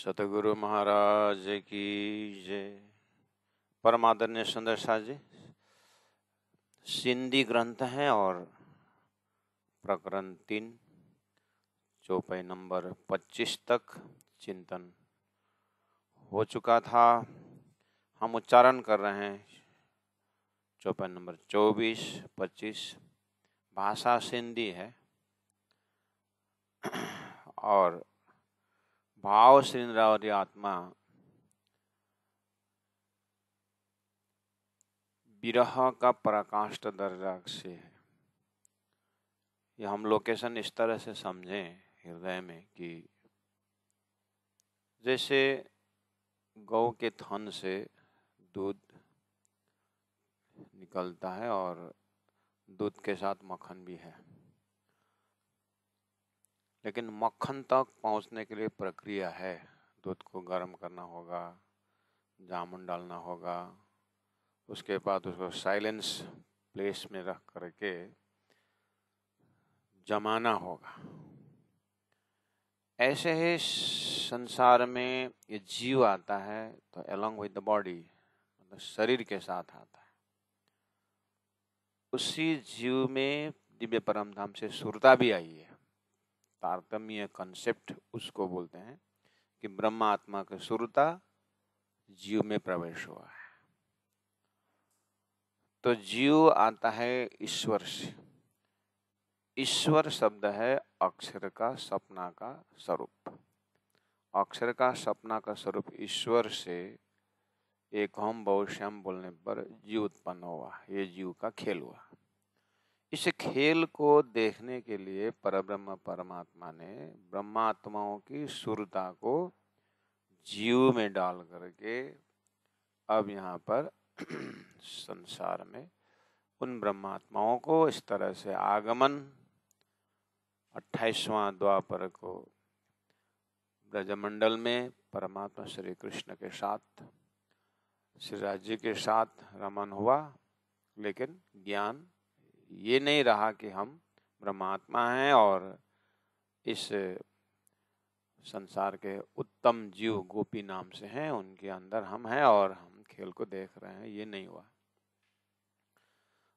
सतगुरु महाराज की जय। परम आदरणीय सुंदर शाह जी, सिंधी ग्रंथ है और प्रकरण 3 चौपाई नंबर 25 तक चिंतन हो चुका था। हम उच्चारण कर रहे हैं चौपाई नंबर 24, 25। भाषा सिंधी है और भाव श्रीरावरी आत्मा विरह का पराकाष्ठ दर्जा से है। ये हम लोकेशन इस तरह से समझें हृदय में कि जैसे गौ के थन से दूध निकलता है और दूध के साथ मक्खन भी है, लेकिन मक्खन तक पहुंचने के लिए प्रक्रिया है। दूध को गर्म करना होगा, जामुन डालना होगा, उसके बाद उसको साइलेंस प्लेस में रख करके जमाना होगा। ऐसे ही संसार में ये जीव आता है तो along with the body, मतलब शरीर के साथ आता है। उसी जीव में दिव्य परम धाम से सुरता भी आई है। तारतम्य कंसेप्ट उसको बोलते हैं कि ब्रह्म आत्मा की सुरता जीव में प्रवेश हुआ है। तो जीव आता है ईश्वर से। ईश्वर शब्द है अक्षर का सपना का स्वरूप। अक्षर का सपना का स्वरूप ईश्वर से एक हम बहुश्याम बोलने पर जीव उत्पन्न हुआ। ये जीव का खेल हुआ। इस खेल को देखने के लिए परब्रह्म परमात्मा ने ब्रह्मात्माओं की सुरता को जीव में डाल करके अब यहाँ पर संसार में उन ब्रह्मात्माओं को इस तरह से आगमन 28वां द्वापर को ब्रजमंडल में परमात्मा श्री कृष्ण के साथ श्री राज्य के साथ रमन हुआ। लेकिन ज्ञान ये नहीं रहा कि हम ब्रह्मात्मा हैं और इस संसार के उत्तम जीव गोपी नाम से हैं, उनके अंदर हम हैं और हम खेल को देख रहे हैं। ये नहीं हुआ।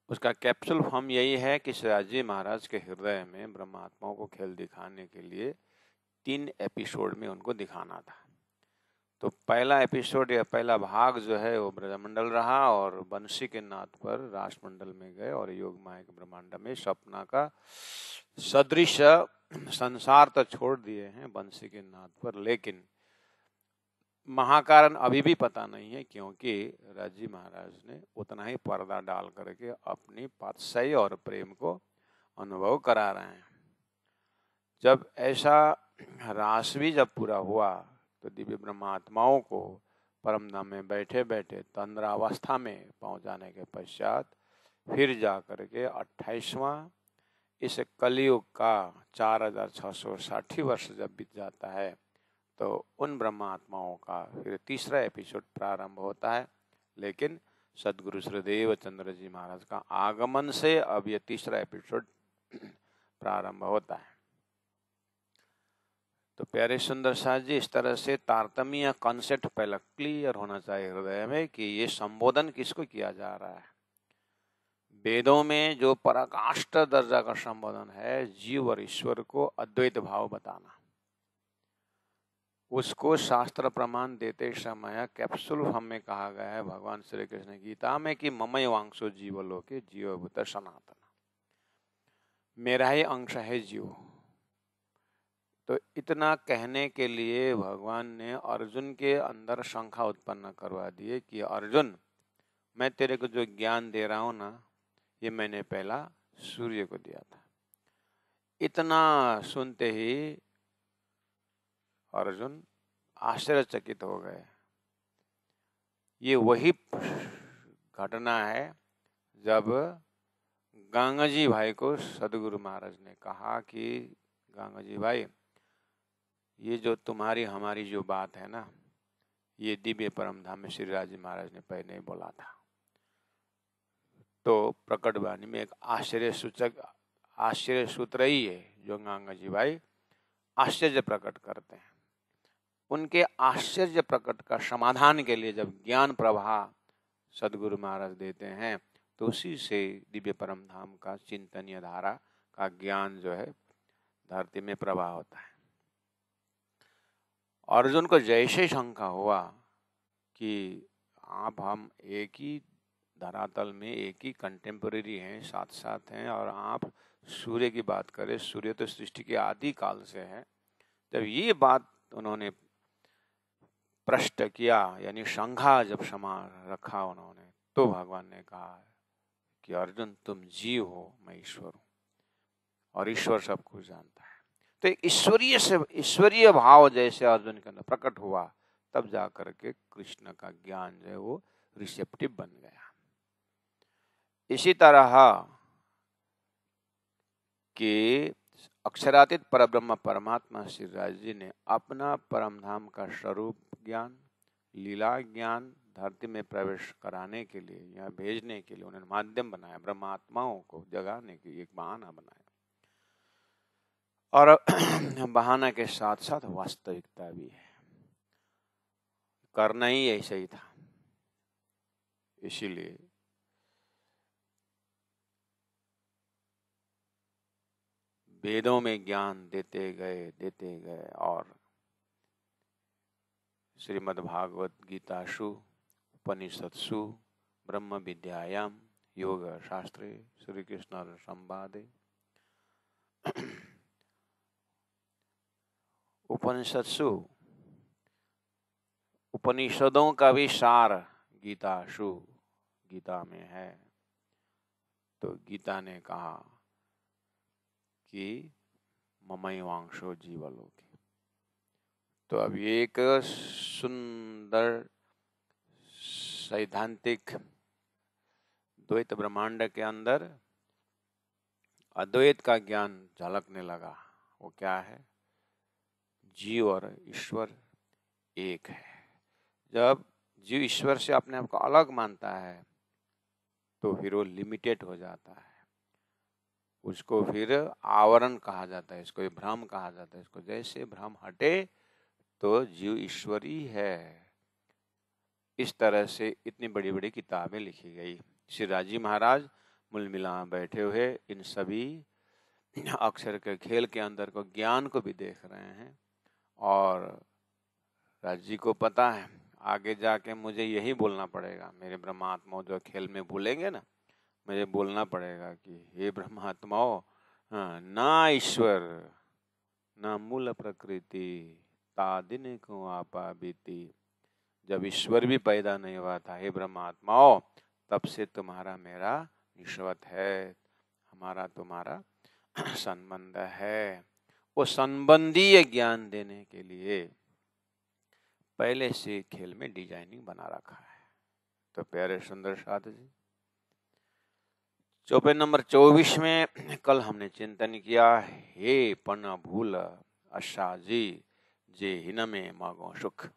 उसका कैप्सूल फॉर्म यही है कि शिवाजी महाराज के हृदय में ब्रह्मात्माओं को खेल दिखाने के लिए 3 एपिसोड में उनको दिखाना था। तो पहला एपिसोड या पहला भाग जो है वो ब्रजमंडल रहा और बंसी के नाथ पर राष्ट्रमंडल में गए और योग माया के ब्रह्मांड में सपना का सदृश संसार तो छोड़ दिए हैं बंसी के नाथ पर, लेकिन महाकारण अभी भी पता नहीं है, क्योंकि राजी महाराज ने उतना ही पर्दा डाल करके अपनी पातशाही और प्रेम को अनुभव करा रहे हैं। जब ऐसा रास भी जब पूरा हुआ तो दिव्य ब्रह्मात्माओं को परम धाम में बैठे बैठे तंद्रावस्था में पहुंचाने के पश्चात फिर जा करके 28वां इस कलयुग का 4660 वर्ष जब बीत जाता है तो उन ब्रह्मात्माओं का फिर तीसरा एपिसोड प्रारंभ होता है। लेकिन सदगुरु श्रीदेव चंद्र जी महाराज का आगमन से अब ये तीसरा एपिसोड प्रारंभ होता है। तो प्यारे सुंदर शाह जी, इस तरह से तारतम्य कॉन्सेप्ट पहले क्लियर होना चाहिए हृदय में कि ये संबोधन किसको किया जा रहा है। वेदों में जो पराकाष्ठ दर्जा का संबोधन है, जीव और ईश्वर को अद्वैत भाव बताना, उसको शास्त्र प्रमाण देते समय कैप्सूल हमें कहा गया है भगवान श्री कृष्ण गीता में कि ममय वांशो जीवलोके जीवभूत सनातन, मेरा ही अंश है जीव। तो इतना कहने के लिए भगवान ने अर्जुन के अंदर शंका उत्पन्न करवा दिए कि अर्जुन, मैं तेरे को जो ज्ञान दे रहा हूं ना, ये मैंने पहला सूर्य को दिया था। इतना सुनते ही अर्जुन आश्चर्यचकित हो गए। ये वही घटना है जब गंगा जी भाई को सदगुरु महाराज ने कहा कि गंगा जी भाई, ये जो तुम्हारी हमारी जो बात है ना, ये दिव्य परम धाम में श्री राजी महाराज ने पहले नहीं बोला था। तो प्रकट वाणी में एक आश्चर्य सूत्र ही है जो गंगा जी भाई आश्चर्य प्रकट करते हैं। उनके आश्चर्य प्रकट का समाधान के लिए जब ज्ञान प्रवाह सदगुरु महाराज देते हैं तो उसी से दिव्य परम धाम का चिंतनीय धारा का ज्ञान जो है धरती में प्रवाह होता है। अर्जुन को जैसे शंका हुआ कि आप हम एक ही धरातल में एक ही कंटेम्पररी हैं, साथ साथ हैं, और आप सूर्य की बात करें, सूर्य तो सृष्टि के आदि काल से है। जब ये बात उन्होंने प्रश्न किया, यानी शंका जब क्षमा रखा उन्होंने, तो भगवान ने कहा कि अर्जुन तुम जीव हो, मैं ईश्वर हूं, और ईश्वर सब कुछ जानता है। तो ईश्वरीय भाव जैसे अर्जुन के अंदर प्रकट हुआ, तब जाकर के कृष्ण का ज्ञान जो है वो रिसेप्टिव बन गया। इसी तरह कि अक्षरातीत परब्रह्म परमात्मा श्री राज जी ने अपना परम धाम का स्वरूप ज्ञान, लीला ज्ञान धरती में प्रवेश कराने के लिए या भेजने के लिए उन्होंने माध्यम बनाया, ब्रह्मात्माओं को जगाने की एक बहाना बनाया, और बहाना के साथ साथ वास्तविकता भी है, करना ही ऐसा ही था। इसीलिए वेदों में ज्ञान देते गए और श्रीमद्भागवत गीतासु, उपनिषत्सु, ब्रह्म विद्यायाम, योग शास्त्रे, श्री कृष्ण संवादे, उपनिषत्सु, उपनिषदों का भी सार गीतासु, गीता में है। तो गीता ने कहा कि ममैवांशो जीवलोके। तो अब एक सुंदर सैद्धांतिक द्वैत ब्रह्मांड के अंदर अद्वैत का ज्ञान झलकने लगा। वो क्या है? जीव और ईश्वर एक है। जब जीव ईश्वर से अपने आप को अलग मानता है तो फिर वो लिमिटेड हो जाता है, उसको फिर आवरण कहा जाता है, इसको भ्रम कहा जाता है। इसको जैसे भ्रम हटे तो जीव ईश्वरी है। इस तरह से इतनी बड़ी बड़ी किताबें लिखी गई। श्री राजी महाराज मूल मिला बैठे हुए इन सभी अक्षर के खेल के अंदर को ज्ञान को भी देख रहे हैं, और राजी को पता है आगे जाके मुझे यही बोलना पड़ेगा। मेरे ब्रह्मात्माओं जो खेल में भूलेंगे ना, मुझे बोलना पड़ेगा कि हे ब्रह्मात्माओं, ना ईश्वर ना मूल प्रकृति तादिन को आपा बीती। जब ईश्वर भी पैदा नहीं हुआ था, हे ब्रह्मात्माओं, तब से तुम्हारा मेरा निश्वत है, हमारा तुम्हारा संबंध है। वो संबंधीय ज्ञान देने के लिए पहले से खेल में डिजाइनिंग बना रखा है। तो प्यारे सुंदर साथ जी, चौपे नंबर 24 में कल हमने चिंतन किया, हे पन भूल अशा जी जे हिन में मांगो सुख।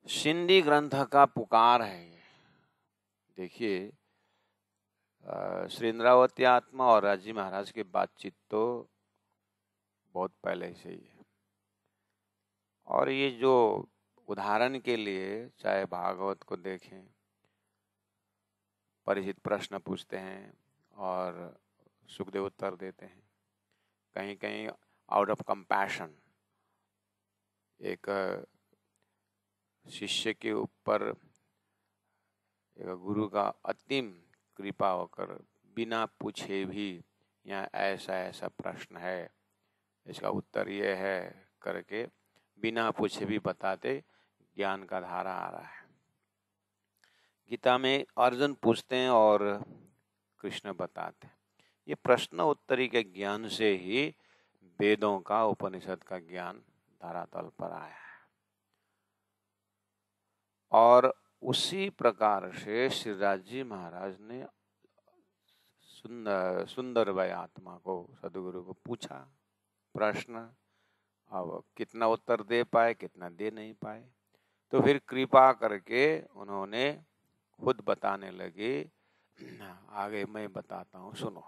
सिंधी ग्रंथ का पुकार है। देखिए, श्री इंद्रावती आत्मा और राजी महाराज की बातचीत तो बहुत पहले से ही है, और ये जो उदाहरण के लिए चाहे भागवत को देखें, परिचित प्रश्न पूछते हैं और सुखदेव उत्तर देते हैं, कहीं कहीं आउट ऑफ कंपैशन एक शिष्य के ऊपर एक गुरु का अतिम कृपा होकर बिना पूछे भी यहाँ ऐसा ऐसा प्रश्न है, इसका उत्तर ये है करके बिना पूछे भी बताते ज्ञान का धारा आ रहा है। गीता में अर्जुन पूछते हैं और कृष्ण बताते हैं। ये प्रश्न उत्तरी के ज्ञान से ही वेदों का, उपनिषद का ज्ञान धरातल पर आया है। और उसी प्रकार से श्री राजी महाराज ने सुंदर वय आत्मा को, सदगुरु को पूछा प्रश्न। अब कितना उत्तर दे पाए, कितना दे नहीं पाए, तो फिर कृपा करके उन्होंने खुद बताने लगे। आगे मैं बताता हूँ, सुनो।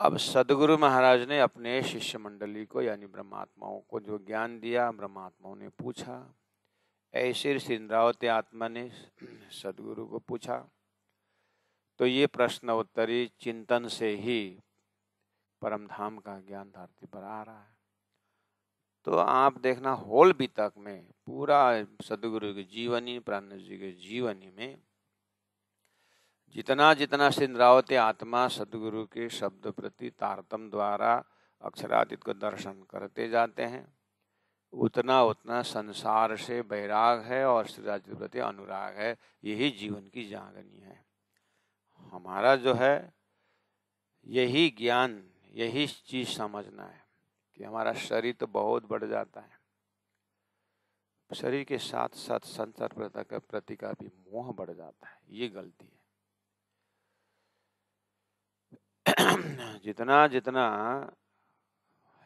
अब सदगुरु महाराज ने अपने शिष्य मंडली को यानी ब्रह्मात्माओं को जो ज्ञान दिया, ब्रह्मात्माओं ने पूछा। ऐसे सिंद्रावती आत्मा ने सदगुरु को पूछा। तो ये प्रश्न उत्तरी चिंतन से ही परम धाम का ज्ञान धरती पर आ रहा है। तो आप देखना होल बीतक में पूरा सदगुरु की जीवनी, प्राण जी के जीवनी में जितना जितना सिंद्रावती आत्मा सदगुरु के शब्द प्रति तारतम द्वारा अक्षरातीत को दर्शन करते जाते हैं, उतना उतना संसार से वैराग है और श्रीराज के प्रति अनुराग है। यही जीवन की जागनी है। हमारा जो है यही ज्ञान, यही चीज समझना है कि हमारा शरीर तो बहुत बढ़ जाता है, शरीर के साथ साथ संसार प्रति का भी मोह बढ़ जाता है। ये गलती है। जितना जितना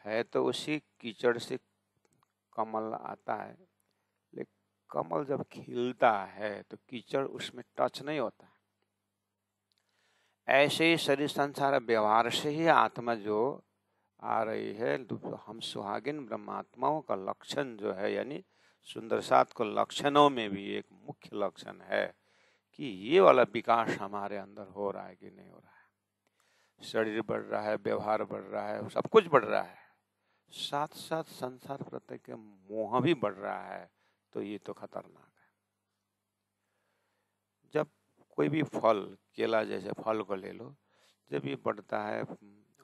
है तो उसी कीचड़ से कमल आता है, लेकिन कमल जब खिलता है तो कीचड़ उसमें टच नहीं होता है। ऐसे ही शरीर संसार व्यवहार से ही आत्मा जो आ रही है, हम सुहागिन ब्रह्मात्माओं का लक्षण जो है, यानी सुंदर सात को लक्षणों में भी एक मुख्य लक्षण है कि ये वाला विकास हमारे अंदर हो रहा है कि नहीं हो रहा है। शरीर बढ़ रहा है, व्यवहार बढ़ रहा है, सब कुछ बढ़ रहा है, साथ साथ संसार प्रति के मोह भी बढ़ रहा है। तो ये तो खतरनाक है। जब कोई भी फल, केला जैसे फल को ले लो, जब ये बढ़ता है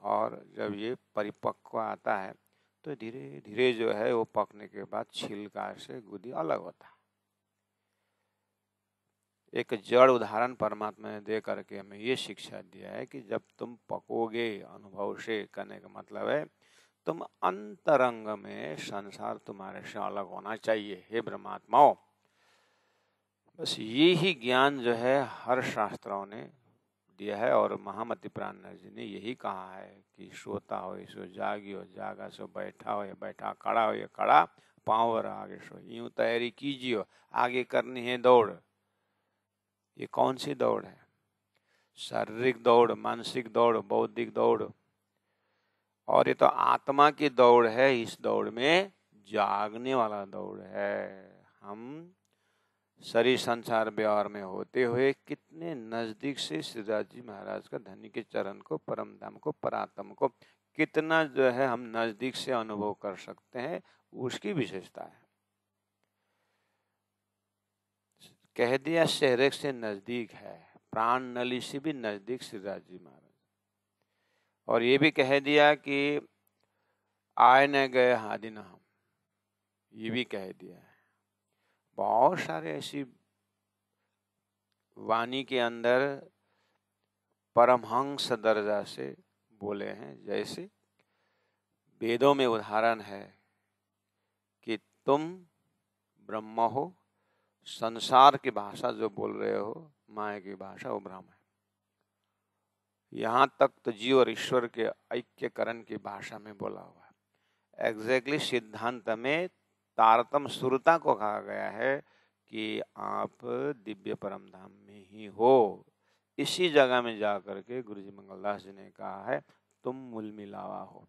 और जब ये परिपक्व आता है तो धीरे धीरे जो है वो पकने के बाद छिलका से गुदी अलग होता है। एक जड़ उदाहरण परमात्मा ने दे करके हमें ये शिक्षा दिया है कि जब तुम पकोगे अनुभव से, कहने का मतलब है तुम अंतरंग में संसार तुम्हारे से अलग होना चाहिए। हे ब्रह्मात्माओं, बस ये ही ज्ञान जो है हर शास्त्रों ने दिया है। और महामति प्राणनाथ जी ने यही कहा है कि सोता हो सो जागियो, जागा सो बैठा हो बैठा, खड़ा हो खड़ा, पाँव आगे सो यूं तैयारी कीजिए, आगे करनी है दौड़। ये कौन सी दौड़ है? शारीरिक दौड़, मानसिक दौड़, बौद्धिक दौड़, और ये तो आत्मा की दौड़ है। इस दौड़ में जागने वाला दौड़ है। हम शरीर संसार व्यवहार में होते हुए कितने नजदीक से श्रीराज जी महाराज का धनी के चरण को, परम धाम को, परात्म को कितना जो है हम नजदीक से अनुभव कर सकते हैं, उसकी विशेषता है। कह दिया शहर से नजदीक है, प्राण नली से भी नजदीक श्रीराज जी महाराज। और ये भी कह दिया कि आए न गए हादि न हम, ये भी कह दिया है। बहुत सारे ऐसी वाणी के अंदर परमहंस दर्जा से बोले हैं। जैसे वेदों में उदाहरण है कि तुम ब्रह्म हो, संसार की भाषा जो बोल रहे हो, माया की भाषा वो ब्रह्म है। यहाँ तक तो जीव और ईश्वर के ऐक्यकरण की भाषा में बोला हुआ है। एग्जैक्टली सिद्धांत में तारतम सुरता को कहा गया है कि आप दिव्य परम धाम में ही हो। इसी जगह में जाकर के गुरु जी मंगलदास जी ने कहा है तुम मूल मिलावा हो।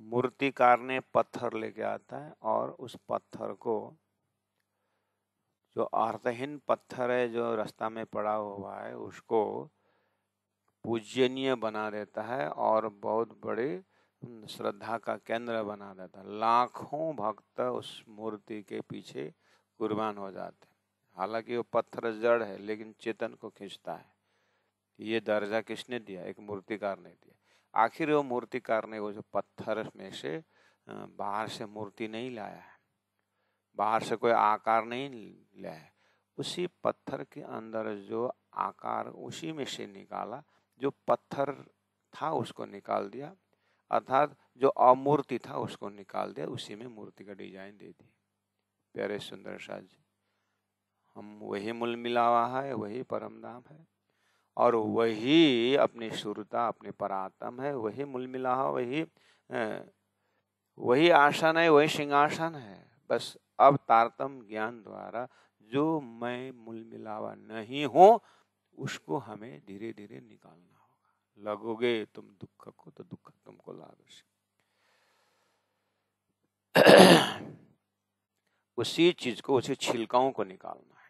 मूर्तिकार ने पत्थर लेके आता है और उस पत्थर को, जो अर्थहीन पत्थर है जो रास्ता में पड़ा हुआ है, उसको पूजनीय बना देता है और बहुत बड़े श्रद्धा का केंद्र बना देता है। लाखों भक्त उस मूर्ति के पीछे कुर्बान हो जाते हैं। हालांकि वो पत्थर जड़ है लेकिन चेतन को खींचता है। ये दर्जा किसने दिया? एक मूर्तिकार ने दिया। आखिर वो मूर्तिकार ने वो जो पत्थर में से बाहर से मूर्ति नहीं लाया है, बाहर से कोई आकार नहीं लिया है, उसी पत्थर के अंदर जो आकार उसी में से निकाला, जो पत्थर था उसको निकाल दिया, अर्थात जो अमूर्ति था उसको निकाल दिया, उसी में मूर्ति का डिजाइन दे दी। प्यारे सुंदर साज जी, हम वही मूल मिलावा है, वही परम धाम है और वही अपनी शुरुता, अपनी परात्म है, वही मूल मिलावा, वही आसन है, वही सिंहासन है। बस अब तारतम्य ज्ञान द्वारा जो मैं मूल मिलावा नहीं हूं उसको हमें धीरे धीरे निकालना होगा। लगोगे तुम दुख को तो दुख तुमको लागोगे। उसी चीज को, उसी छिलकाओं को निकालना है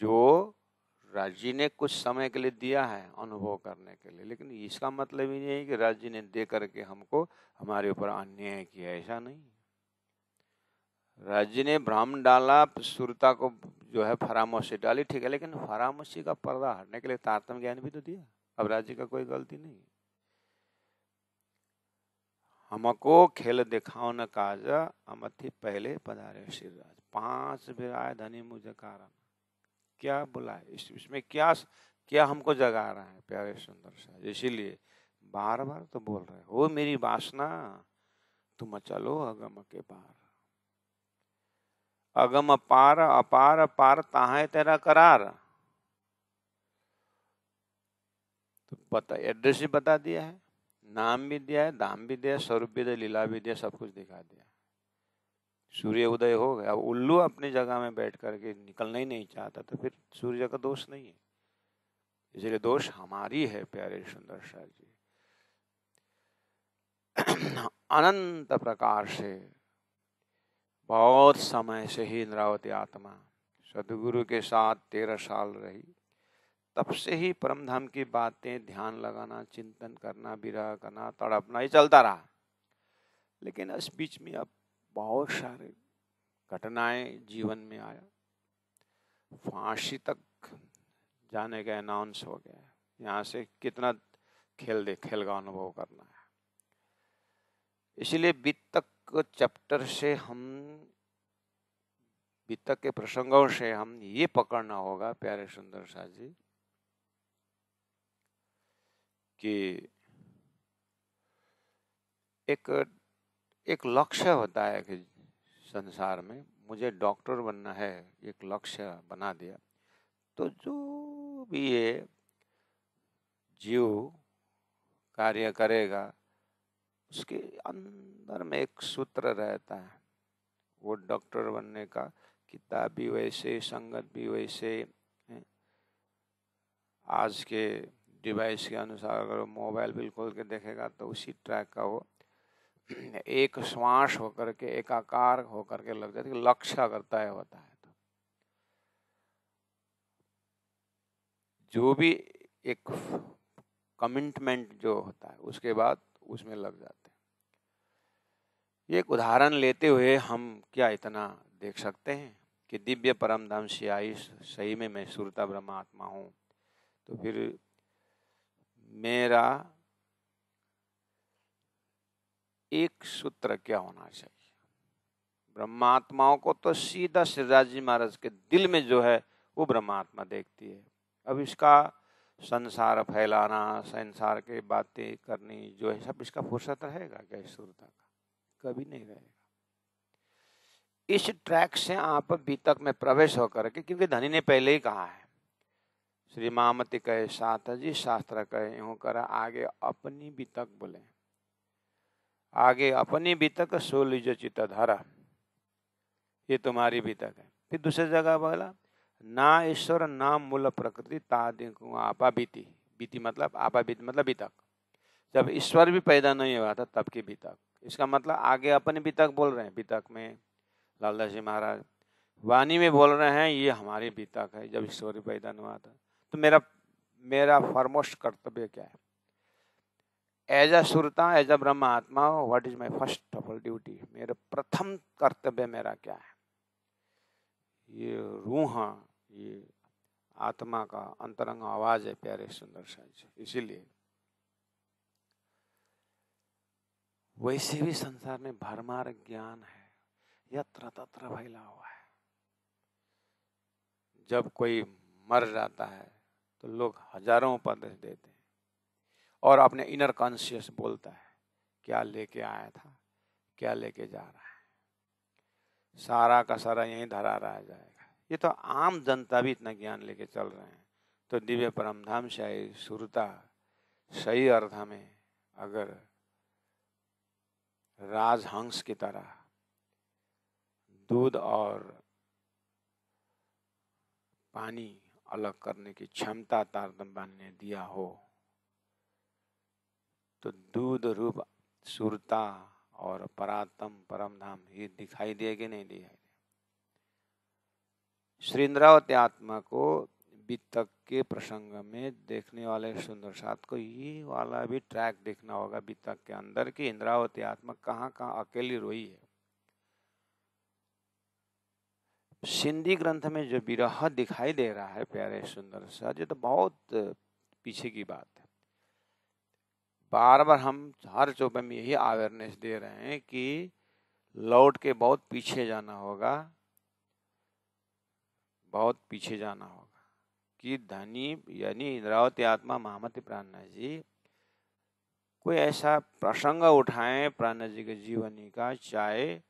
जो राजी ने कुछ समय के लिए दिया है अनुभव करने के लिए, लेकिन इसका मतलब ही नहीं है कि राजी ने दे करके हमको हमारे ऊपर अन्याय किया, ऐसा नहीं। राजी ने भ्रम डाला, सुरता को जो है फरामोशी डाली, ठीक है, लेकिन फरामोशी का पर्दा हटने के लिए तारतम्य ज्ञान भी तो दिया। अब राजी का कोई गलती नहीं। हमको खेल दिखाओ न काजा अमथी पहले पधारे सिरराज, 5 बिराए धनी मुझे कारण। क्या बोला है इसमें, क्या क्या हमको जगा रहा है प्यारे सुंदर सा। इसीलिए बार बार तो बोल रहे हो मेरी वासना तुम चलो अगम के पार। अगम पार अपार पार ताहे तेरा करार। तो बता, एड्रेस भी बता दिया है, नाम भी दिया है, दाम भी दिया, स्वरूप भी दिया, लीला भी दिया, सब कुछ दिखा दिया। सूर्य उदय हो गया। अब उल्लू अपनी जगह में बैठ करके निकलना ही नहीं चाहता तो फिर सूर्य का दोष नहीं है, इसलिए दोष हमारी है प्यारे सुंदर शाह जी। अनंत प्रकार से बहुत समय से ही इंद्रावती आत्मा सदगुरु के साथ 13 साल रही। तब से ही परम धाम की बातें, ध्यान लगाना, चिंतन करना, विरह करना, तड़पना, ये चलता रहा। लेकिन इस बीच में अब बहुत सारे घटनाएं जीवन में आया, फांसी तक जाने का अनाउंस हो गया है। यहाँ से कितना खेल का अनुभव करना है। इसीलिए वितक चैप्टर से हम, वितक के प्रसंगों से हम ये पकड़ना होगा प्यारे सुंदर शाह जी कि एक लक्ष्य होता है कि संसार में मुझे डॉक्टर बनना है, एक लक्ष्य बना दिया तो जो भी ये जीव कार्य करेगा उसके अंदर में एक सूत्र रहता है, वो डॉक्टर बनने का। किताब भी वैसे, संगत भी वैसे, आज के डिवाइस के अनुसार अगर मोबाइल बिल खोल के देखेगा तो उसी ट्रैक का वो एक श्वास होकर के एकाकार होकर के लग जाती है। लक्ष्य अगर तय होता है तो जो भी एक कमिटमेंट जो होता है उसके बाद उसमें लग जाते हैं। एक उदाहरण लेते हुए हम क्या इतना देख सकते हैं कि दिव्य परम धाम से आई सही में मैं सुरता ब्रह्मात्मा हूँ, तो फिर मेरा एक सूत्र क्या होना चाहिए। ब्रह्मात्माओं को तो सीधा सिरराज जी महाराज के दिल में जो है वो ब्रह्मात्मा देखती है। अब इसका संसार फैलाना, संसार के बातें करनी जो है सब, इसका फुर्सत रहेगा क्या इस सुरता का? कभी नहीं रहेगा। इस ट्रैक से आप बीतक में प्रवेश होकर के, क्योंकि धनी ने पहले ही कहा है, श्री मामति कहे साथ जी शास्त्र कहे यूं करा, आगे अपनी बीतक बोले, आगे अपनी बीतक सो लीजो चित्त धारा, ये तुम्हारी बीतक है। फिर दूसरी जगह बोला ना ईश्वर ना मूल प्रकृति तादिकु आपा बीती, बीती मतलब आपा बीती मतलब बीतक। जब ईश्वर भी पैदा नहीं हुआ था तब की बीतक, इसका मतलब आगे अपनी बीतक बोल रहे हैं। बीतक में लालदास जी महाराज वाणी में बोल रहे हैं ये हमारी बीतक है, जब ईश्वर भी पैदा नहीं हुआ था। तो मेरा फॉरमोस्ट कर्तव्य क्या है? एज अ सुरता, एज अ ब्रह्म आत्मा, what is my first of all duty? मेरा प्रथम कर्तव्य मेरा क्या है? ये रूह, ये आत्मा का अंतरंग आवाज है प्यारे सुंदर शाह जी। इसीलिए वैसे भी संसार में भरमार ज्ञान है, यत्र तत्र फैला हुआ है। जब कोई मर जाता है तो लोग हजारों उपदेश देते हैं और अपने इनर कॉन्शियस बोलता है क्या लेके आया था, क्या लेके जा रहा है, सारा का सारा यहीं धरा रह जाएगा। ये तो आम जनता भी इतना ज्ञान लेके चल रहे हैं। तो दिव्य परमधाम शाही सुरता सही अर्थ में अगर राजहंस की तरह दूध और पानी अलग करने की क्षमता तारतम्य ने दिया हो तो दूध रूप सुरता और परात्म परम धाम ये दिखाई दिए कि नहीं दिखाई दे। श्री इंद्रावती आत्मा को वितक के प्रसंग में देखने वाले सुंदर साथ को ये वाला भी ट्रैक देखना होगा वितक के अंदर कि इंद्रावती आत्मा कहाँ कहाँ अकेली रोई है। सिंधी ग्रंथ में जो विरह दिखाई दे रहा है प्यारे सुंदर साथ, ये तो बहुत पीछे की बात है। बार बार हम हर चौपे में यही अवेयरनेस दे रहे हैं कि लौट के बहुत पीछे जाना होगा, बहुत पीछे जाना होगा कि धनी यानी इंद्रावती आत्मा महामती प्राणनाथ जी कोई ऐसा प्रसंग उठाएं प्राणनाथ जी के जीवनी का, चाहे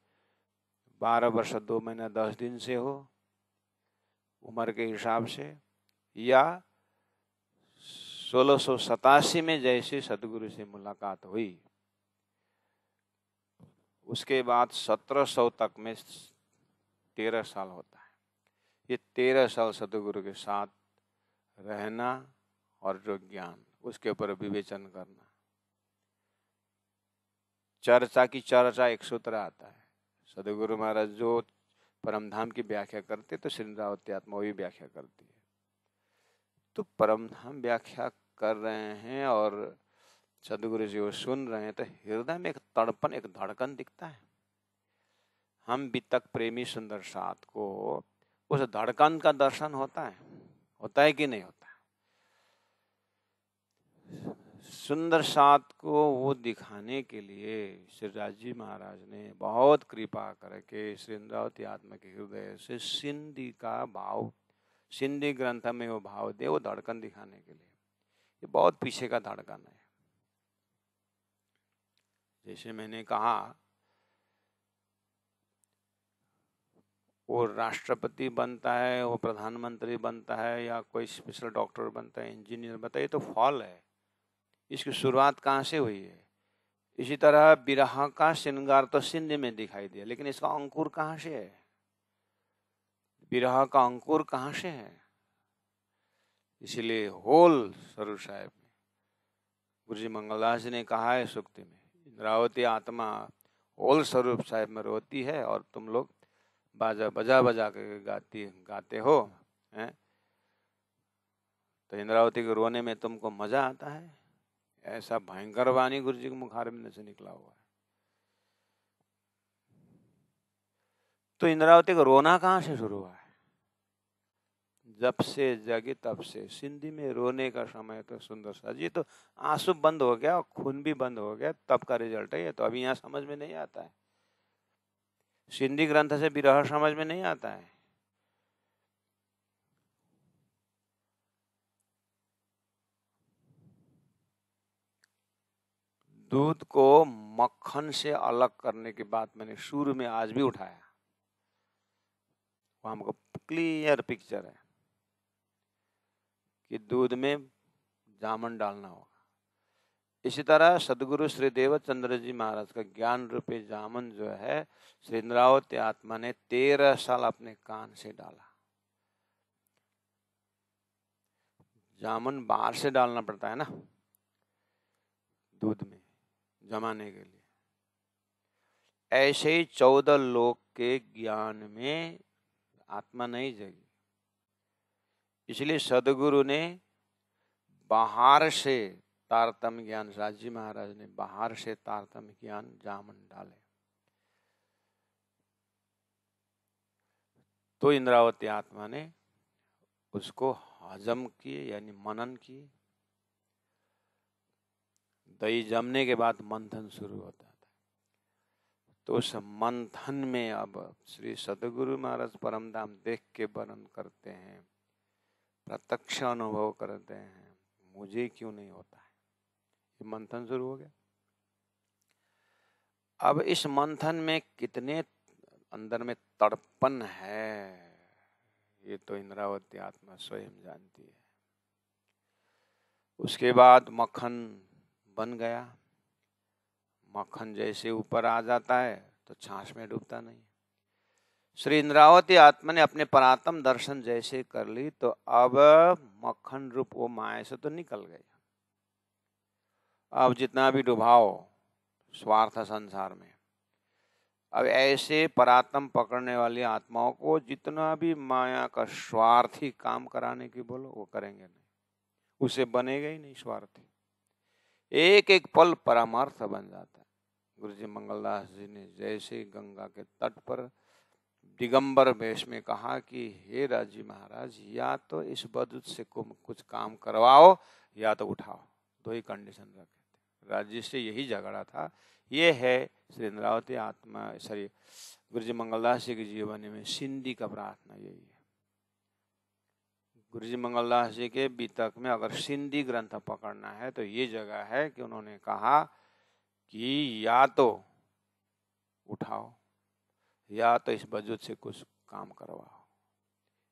12 वर्ष 2 महीना 10 दिन से हो उम्र के हिसाब से, या 1687 में जैसे सदगुरु से मुलाकात हुई उसके बाद 1700 तक में 13 साल होता है। ये 13 साल सदगुरु के साथ रहना और जो ज्ञान उसके ऊपर विवेचन करना, चर्चा की चर्चा एक सूत्र आता है। सदगुरु महाराज जो परमधाम की व्याख्या करते तो श्री इंद्रावती आत्मा भी व्याख्या करती है। तो परमधाम व्याख्या कर रहे हैं और सदगुरु जी वो सुन रहे हैं तो हृदय में एक तड़पन एक धड़कन दिखता है। हम वितक प्रेमी सुंदर साथ को उस धड़कन का दर्शन होता है कि नहीं होता है? सुंदर साथ को वो दिखाने के लिए श्री राजी महाराज ने बहुत कृपा करके श्री इंद्रावती आत्मा के हृदय से सिंधी का भाव, सिंधी ग्रंथ में वो भाव दे, वो धड़कन दिखाने के लिए। ये बहुत पीछे का धड़कन है। जैसे मैंने कहा वो राष्ट्रपति बनता है, वो प्रधानमंत्री बनता है, या कोई स्पेशल डॉक्टर बनता है, इंजीनियर बनता है, ये तो फॉल है। इसकी शुरुआत कहाँ से हुई है? इसी तरह विरह का श्रृंगार तो सिंध में दिखाई दिया, लेकिन इसका अंकुर कहाँ से है? विरह का अंकुर कहाँ से है? इसलिए होल स्वरूप साहेब में गुरु जी मंगलदास जी ने कहा है सूक्ति में, इंद्रावती आत्मा होल स्वरूप साहेब में रोती है और तुम लोग बाजा बजा बजा के गाते हो हैं? तो इंद्रावती के रोने में तुमको मजा आता है? ऐसा भयंकर वाणी गुरु जी के मुखारबिंद से निकला हुआ है। तो इंद्रावती का रोना कहाँ से शुरू हुआ है? जब से जगी तब से। सिंधी में रोने का समय तो सुंदर सा जी, तो आंसू बंद हो गया और खून भी बंद हो गया, तब का रिजल्ट है ये। तो अभी यहाँ समझ में नहीं आता है, सिंधी ग्रंथ से विरह समझ में नहीं आता है। दूध को मक्खन से अलग करने की बात मैंने शुरू में आज भी उठाया, वो हमको क्लियर पिक्चर है कि दूध में जामन डालना होगा। इसी तरह सदगुरु श्री देवचंद्र जी महाराज का ज्ञान रूपी जामन जो है श्री इंद्रावती आत्मा ने 13 साल अपने कान से डाला। जामन बाहर से डालना पड़ता है ना दूध में जमाने के लिए। ऐसे ही 14 लोक के ज्ञान में आत्मा नहीं जगी, इसलिए सदगुरु ने बाहर से तारतम्य ज्ञान, राजी महाराज ने बाहर से तारतम्य ज्ञान जामन डाले। तो इंद्रावती आत्मा ने उसको हजम किए यानी मनन किए। दही जमने के बाद मंथन शुरू होता था। तो उस मंथन में अब श्री सदगुरु महाराज परमधाम देख के वर्णन करते हैं, प्रत्यक्ष अनुभव करते हैं, मुझे क्यों नहीं होता है। ये मंथन शुरू हो गया। अब इस मंथन में कितने अंदर में तड़पन है ये तो इंद्रावती आत्मा स्वयं जानती है। उसके बाद मक्खन बन गया। मक्खन जैसे ऊपर आ जाता है तो छाछ में डूबता नहीं। श्री इंद्रावती आत्मा ने अपने परात्म दर्शन जैसे कर ली तो अब मक्खन रूप वो माया से तो निकल गई। अब जितना भी डुबाओ स्वार्थ संसार में, अब ऐसे परात्म पकड़ने वाली आत्माओं को जितना भी माया का स्वार्थी काम कराने की बोलो वो करेंगे नहीं, उसे बनेगा ही नहीं स्वार्थी। एक एक पल परमार्थ बन जाता है। गुरु जी मंगलदास जी ने जैसे गंगा के तट पर दिगंबर वेश में कहा कि हे राजी महाराज, या तो इस बदूत से कुछ काम करवाओ या तो उठाओ, दो ही कंडीशन रखे थे। राजी से यही झगड़ा था। ये है श्री इंद्रावती आत्मा सॉरी गुरु जी मंगलदास जी के जीवन में सिंधी का प्रार्थना यही है। गुरु जी मंगलदास जी के बीतक में अगर सिंधी ग्रंथ पकड़ना है तो ये जगह है कि उन्होंने कहा कि या तो उठाओ या तो इस बजूत से कुछ काम करवाओ।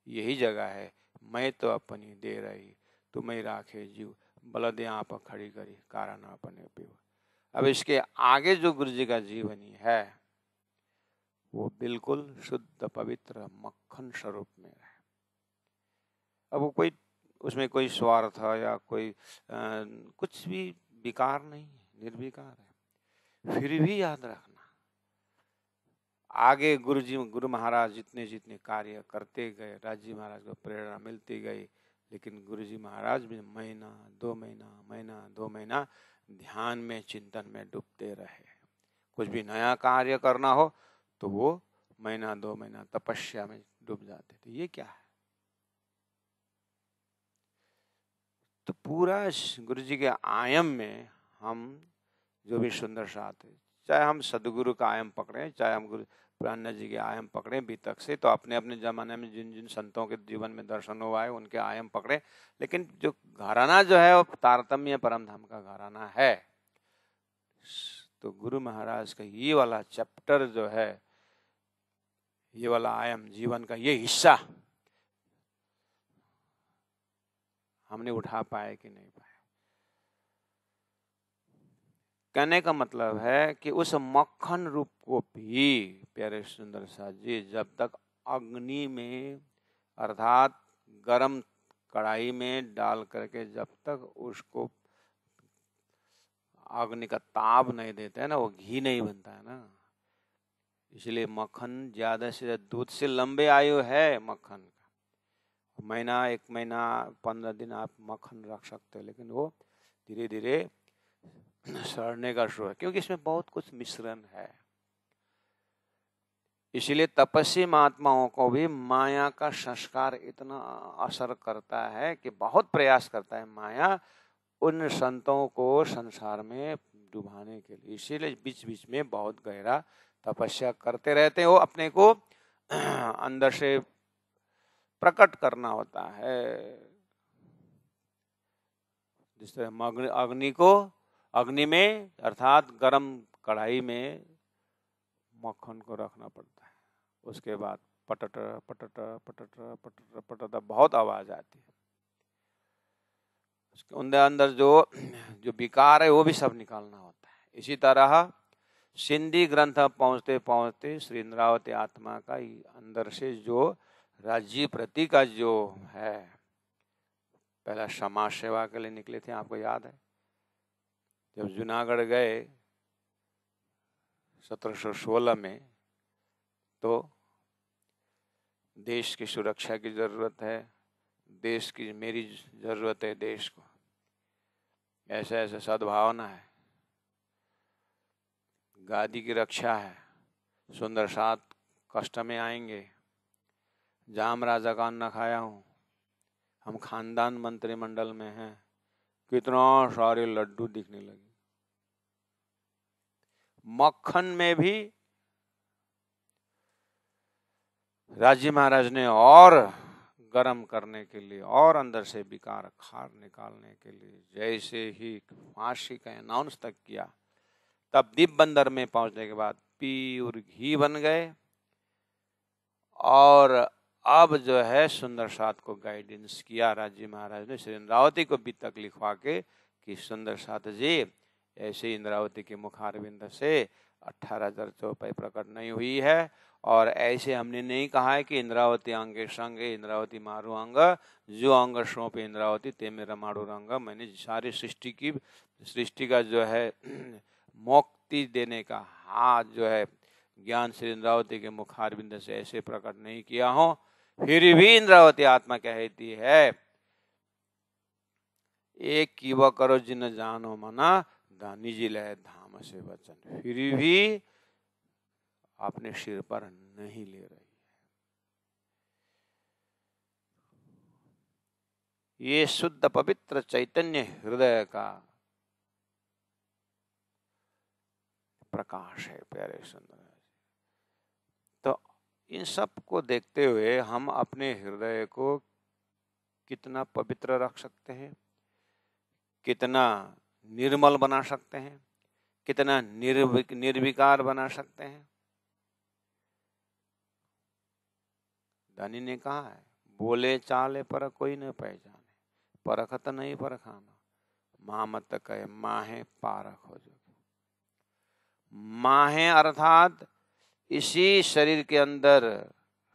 यही जगह है। मैं तो अपनी दे रही तुम्हें राखे जीव, बलदे आप खड़ी करी कारण अपने पीव। अब इसके आगे जो गुरु जी का जीवनी है वो बिल्कुल शुद्ध पवित्र मक्खन स्वरूप में है। अब वो कोई उसमें कोई स्वार्थ या कोई कुछ भी विकार नहीं है, निर्विकार है। फिर भी याद रखना, आगे गुरु महाराज जितने जितने कार्य करते गए, राजी महाराज को प्रेरणा मिलती गई, लेकिन गुरु जी महाराज भी महीना दो महीना ध्यान में चिंतन में डूबते रहे। कुछ भी नया कार्य करना हो तो वो महीना दो महीना तपस्या में डूब जाते थे। ये क्या है? तो पूरा गुरु जी के आयम में हम जो भी सुंदर साथ है, चाहे हम सदगुरु का आयम पकड़े, चाहे हम गुरु प्राणनाथ जी के आयम पकड़े बीतक से, तो अपने अपने जमाने में जिन जिन संतों के जीवन में दर्शन हुआ है उनके आयम पकड़े, लेकिन जो घराना जो है वो तारतम्य परम धाम का घराना है। तो गुरु महाराज का ये वाला चैप्टर जो है, ये वाला आयम जीवन का ये हिस्सा हमने उठा पाए कि नहीं पाए। कहने का मतलब है कि उस मक्खन रूप को भी प्यारे सुंदर साथ जी जब तक अग्नि में अर्थात गरम कढ़ाई में डाल करके जब तक उसको अग्नि का ताप नहीं देते हैं ना, वो घी नहीं बनता है ना। इसलिए मक्खन ज्यादा से ज्यादा दूध से लंबे आयु है मक्खन का। महीना 1 महीना 15 दिन आप मक्खन रख सकते हो, लेकिन वो धीरे धीरे सड़ने का शुरू है, क्योंकि इसमें बहुत कुछ मिश्रण है। इसीलिए तपस्वी महात्माओं को भी माया का संस्कार इतना असर करता है कि बहुत प्रयास करता है माया उन संतों को संसार में डुबाने के लिए। इसीलिए बीच बीच में बहुत गहरा तपस्या करते रहते हैं। वो अपने को अंदर से प्रकट करना होता है। जिस तरह अग्नि में अर्थात गरम कढ़ाई में मक्खन को रखना पड़ता है, उसके बाद पटट पटट पटट पटट पटट बहुत आवाज आती है, उसके अंदर जो विकार है वो भी सब निकालना होता है। इसी तरह सिंधी ग्रंथ पहुंचते पहुंचते श्री इंद्रावती आत्मा का अंदर से जो राज्य प्रति का जो है, पहला समाज सेवा के लिए निकले थे, आपको याद है जब जूनागढ़ गए 1716 में, तो देश की सुरक्षा की जरूरत है, देश की मेरी जरूरत है देश को, ऐसे ऐसे सद्भावना है, गादी की रक्षा है, सुंदर साथ कष्ट में आएंगे, जाम राजा का अन्न खाया हूँ, हम खानदान मंत्रिमंडल में हैं, कितना सारे लड्डू दिखने लगे। मक्खन में भी राजी महाराज ने और गर्म करने के लिए और अंदर से विकार खार निकालने के लिए जैसे ही फांसी का अनाउंस तक किया, तब दीप बंदर में पहुंचने के बाद प्योर घी बन गए। और अब जो है सुंदर साथ को गाइडेंस किया राजी महाराज ने, श्री इंद्रावती को भी तक लिखवा के कि सुंदर साथ जी ऐसे इंद्रावती के मुखारविंद से 18 चौपाई प्रकट नहीं हुई है। और ऐसे हमने नहीं कहा है कि इंद्रावती अंगे संगे इंद्रावती मारू अंग, जो अंग सौंप इंद्रावती ते मेरा मारू रंग। मैंने सारी सृष्टि का जो है मुक्ति देने का हाथ जो है ज्ञान श्री इंद्रावती के मुखारविंद से ऐसे प्रकट नहीं किया हो। फिर भी इंद्रावती आत्मा कहती है, एक कीवा करो जिन जानो मना, दानी जी ले धाम से वचन। फिर भी अपने सिर पर नहीं ले रही है। ये शुद्ध पवित्र चैतन्य हृदय का प्रकाश है प्यारे सुंदर। तो इन सब को देखते हुए हम अपने हृदय को कितना पवित्र रख सकते हैं, कितना निर्मल बना सकते हैं, कितना निर्विकार बना सकते हैं। दानी ने कहा है, बोले चाले पर कोई न पहचाने, परखत नहीं परखाना, मामत कहे माहे पारख हो जो। माहे अर्थात इसी शरीर के अंदर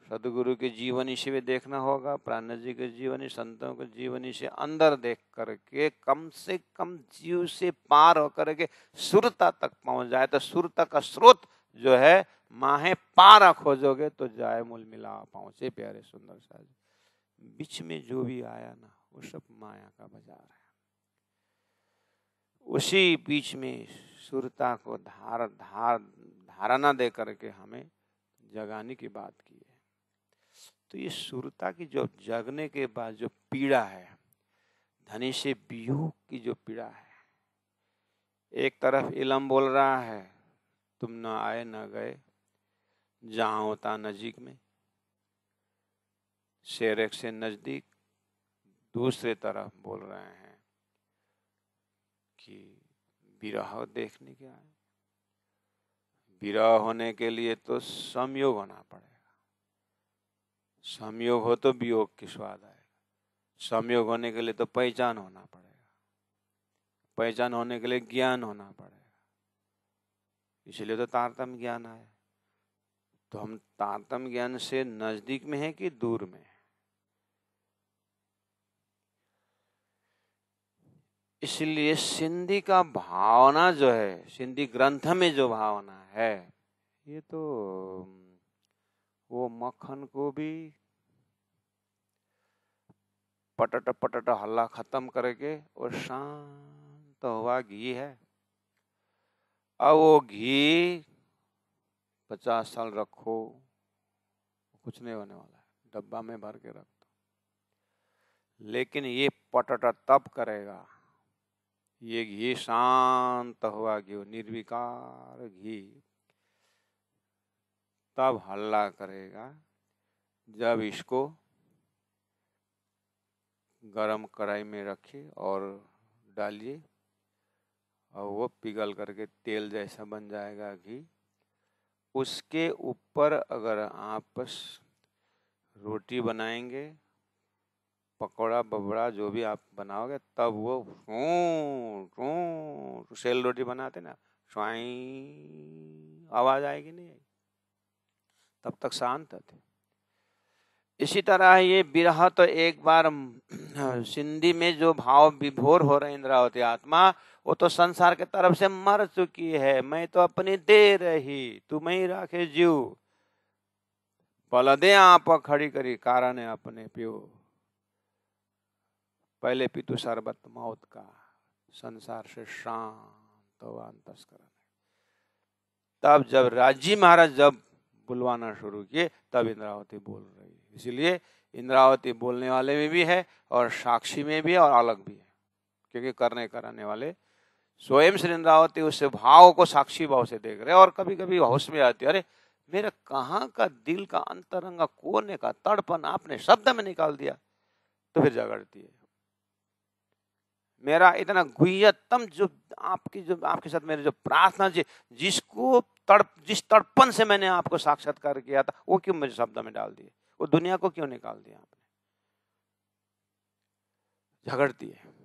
सदगुरु की जीवनी से भी देखना होगा, प्राण जी के जीवनी, संतों के जीवनी से अंदर देख करके कम से कम जीव से पार होकर के सुरता तक पहुंच जाए। तो सुरता का स्रोत जो है माहे पार खोजोगे तो जाए मूल मिला पहुंचे। प्यारे सुंदर साज, बीच में जो भी आया ना वो सब माया का बाजार है। उसी बीच में सुरता को धारणा दे करके हमें जगाने की बात की है। तो ये सुरता की जो जगने के बाद जो पीड़ा है, धनी से वियोग की जो पीड़ा है, एक तरफ इलम बोल रहा है तुम न आए न गए, जहां होता नजीक में, शेरेक से नजदीक। दूसरे तरफ बोल रहे हैं कि विरह देखने के आए। विरह होने के लिए तो संयोग होना पड़ेगा, संयोग हो तो वियोग की स्वाद आएगा। संयोग होने के लिए तो पहचान होना पड़ेगा, पहचान होने के लिए ज्ञान होना पड़ेगा। इसलिए तो तारतम्य ज्ञान है। तो हम तारतम्य ज्ञान से नजदीक में है कि दूर में है? इसलिए सिंधी का भावना जो है, सिंधी ग्रंथ में जो भावना है, ये तो वो मक्खन को भी पटट पटट हल्ला खत्म करके और शांत हुआ घी है। अब वो घी 50 साल रखो कुछ नहीं होने वाला है, डब्बा में भर के रख दो। लेकिन ये पटट तब करेगा, ये घी शांत हुआ घी, निर्विकार घी तब हल्ला करेगा जब इसको गरम कढ़ाई में रखिए और डालिए और वो पिघल करके तेल जैसा बन जाएगा घी। उसके ऊपर अगर आप रोटी बनाएंगे, पकौड़ा बबड़ा जो भी आप बनाओगे, तब वो सेल रोटी बनाते ना, स्वाई आवाज आएगी नहीं, तब तक शांत थे। इसी तरह ये विरह तो एक बार सिंधी में जो भाव विभोर हो रहे इंद्रावती आत्मा, वो तो संसार के तरफ से मर चुकी है। मैं तो अपनी दे रही, तुम ही राखे जीव, पल दे आप खड़ी करी कारण है अपने पियो, पहले पितु शरबत मौत का, संसार से शांत हुआ अंतस्करण। तब जब राजी महाराज जब बुलवाना शुरू किए, तब इंद्रावती बोल रही है। इसलिए इंद्रावती बोलने वाले में भी है और साक्षी में भी है और अलग भी है, क्योंकि करने कराने वाले स्वयं श्री इंद्रावती उस भाव को साक्षी भाव से देख रहे। और कभी कभी होश में आती है, अरे मेरा कहाँ का दिल का अंतरंगा कोने का तड़पन आपने शब्द में निकाल दिया, तो फिर झगड़ती है। मेरा इतना गुह्यतम जो आपके साथ मेरी जो प्रार्थना, जिस तड़पन से मैंने आपको साक्षात्कार किया था, वो क्यों मुझे शब्द में डाल दिए, वो दुनिया को क्यों निकाल दिया आपने? झगड़ती है।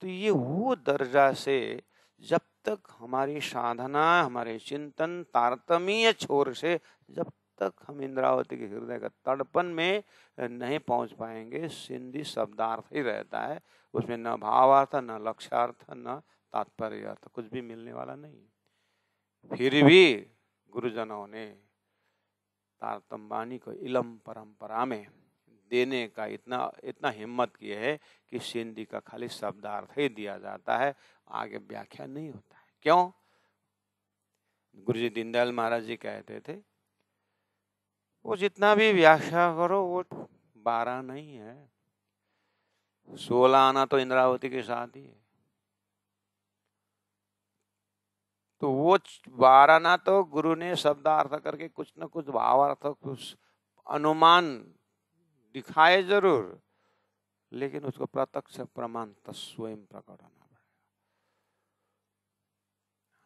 तो ये वो दर्जा से जब तक हमारी साधना, हमारे चिंतन तारतम्य छोर से जब तक हम इंद्रावती के हृदय का तड़पन में नहीं पहुंच पाएंगे, सिंधी शब्दार्थ ही रहता है, उसमें न भावार्थ, न लक्ष्यार्थ, न तात्पर्य अर्थ, कुछ भी मिलने वाला नहीं। फिर भी गुरुजनों ने तारतम्य को इलम परंपरा में देने का इतना हिम्मत किया है कि सिंधी का खाली शब्दार्थ ही दिया जाता है, आगे व्याख्या नहीं होता है। क्यों? गुरुजी दीनदयाल महाराज जी कहते थे, वो जितना भी व्याख्या करो वो 12 नहीं है, 16 आना तो इंद्रावती के साथ ही है। तो वो 12 ना तो गुरु ने शब्दार्थ करके कुछ न कुछ भावार्थ, कुछ अनुमान दिखाए जरूर, लेकिन उसको प्रत्यक्ष प्रमाण तो स्वयं प्रकट होना पड़ेगा।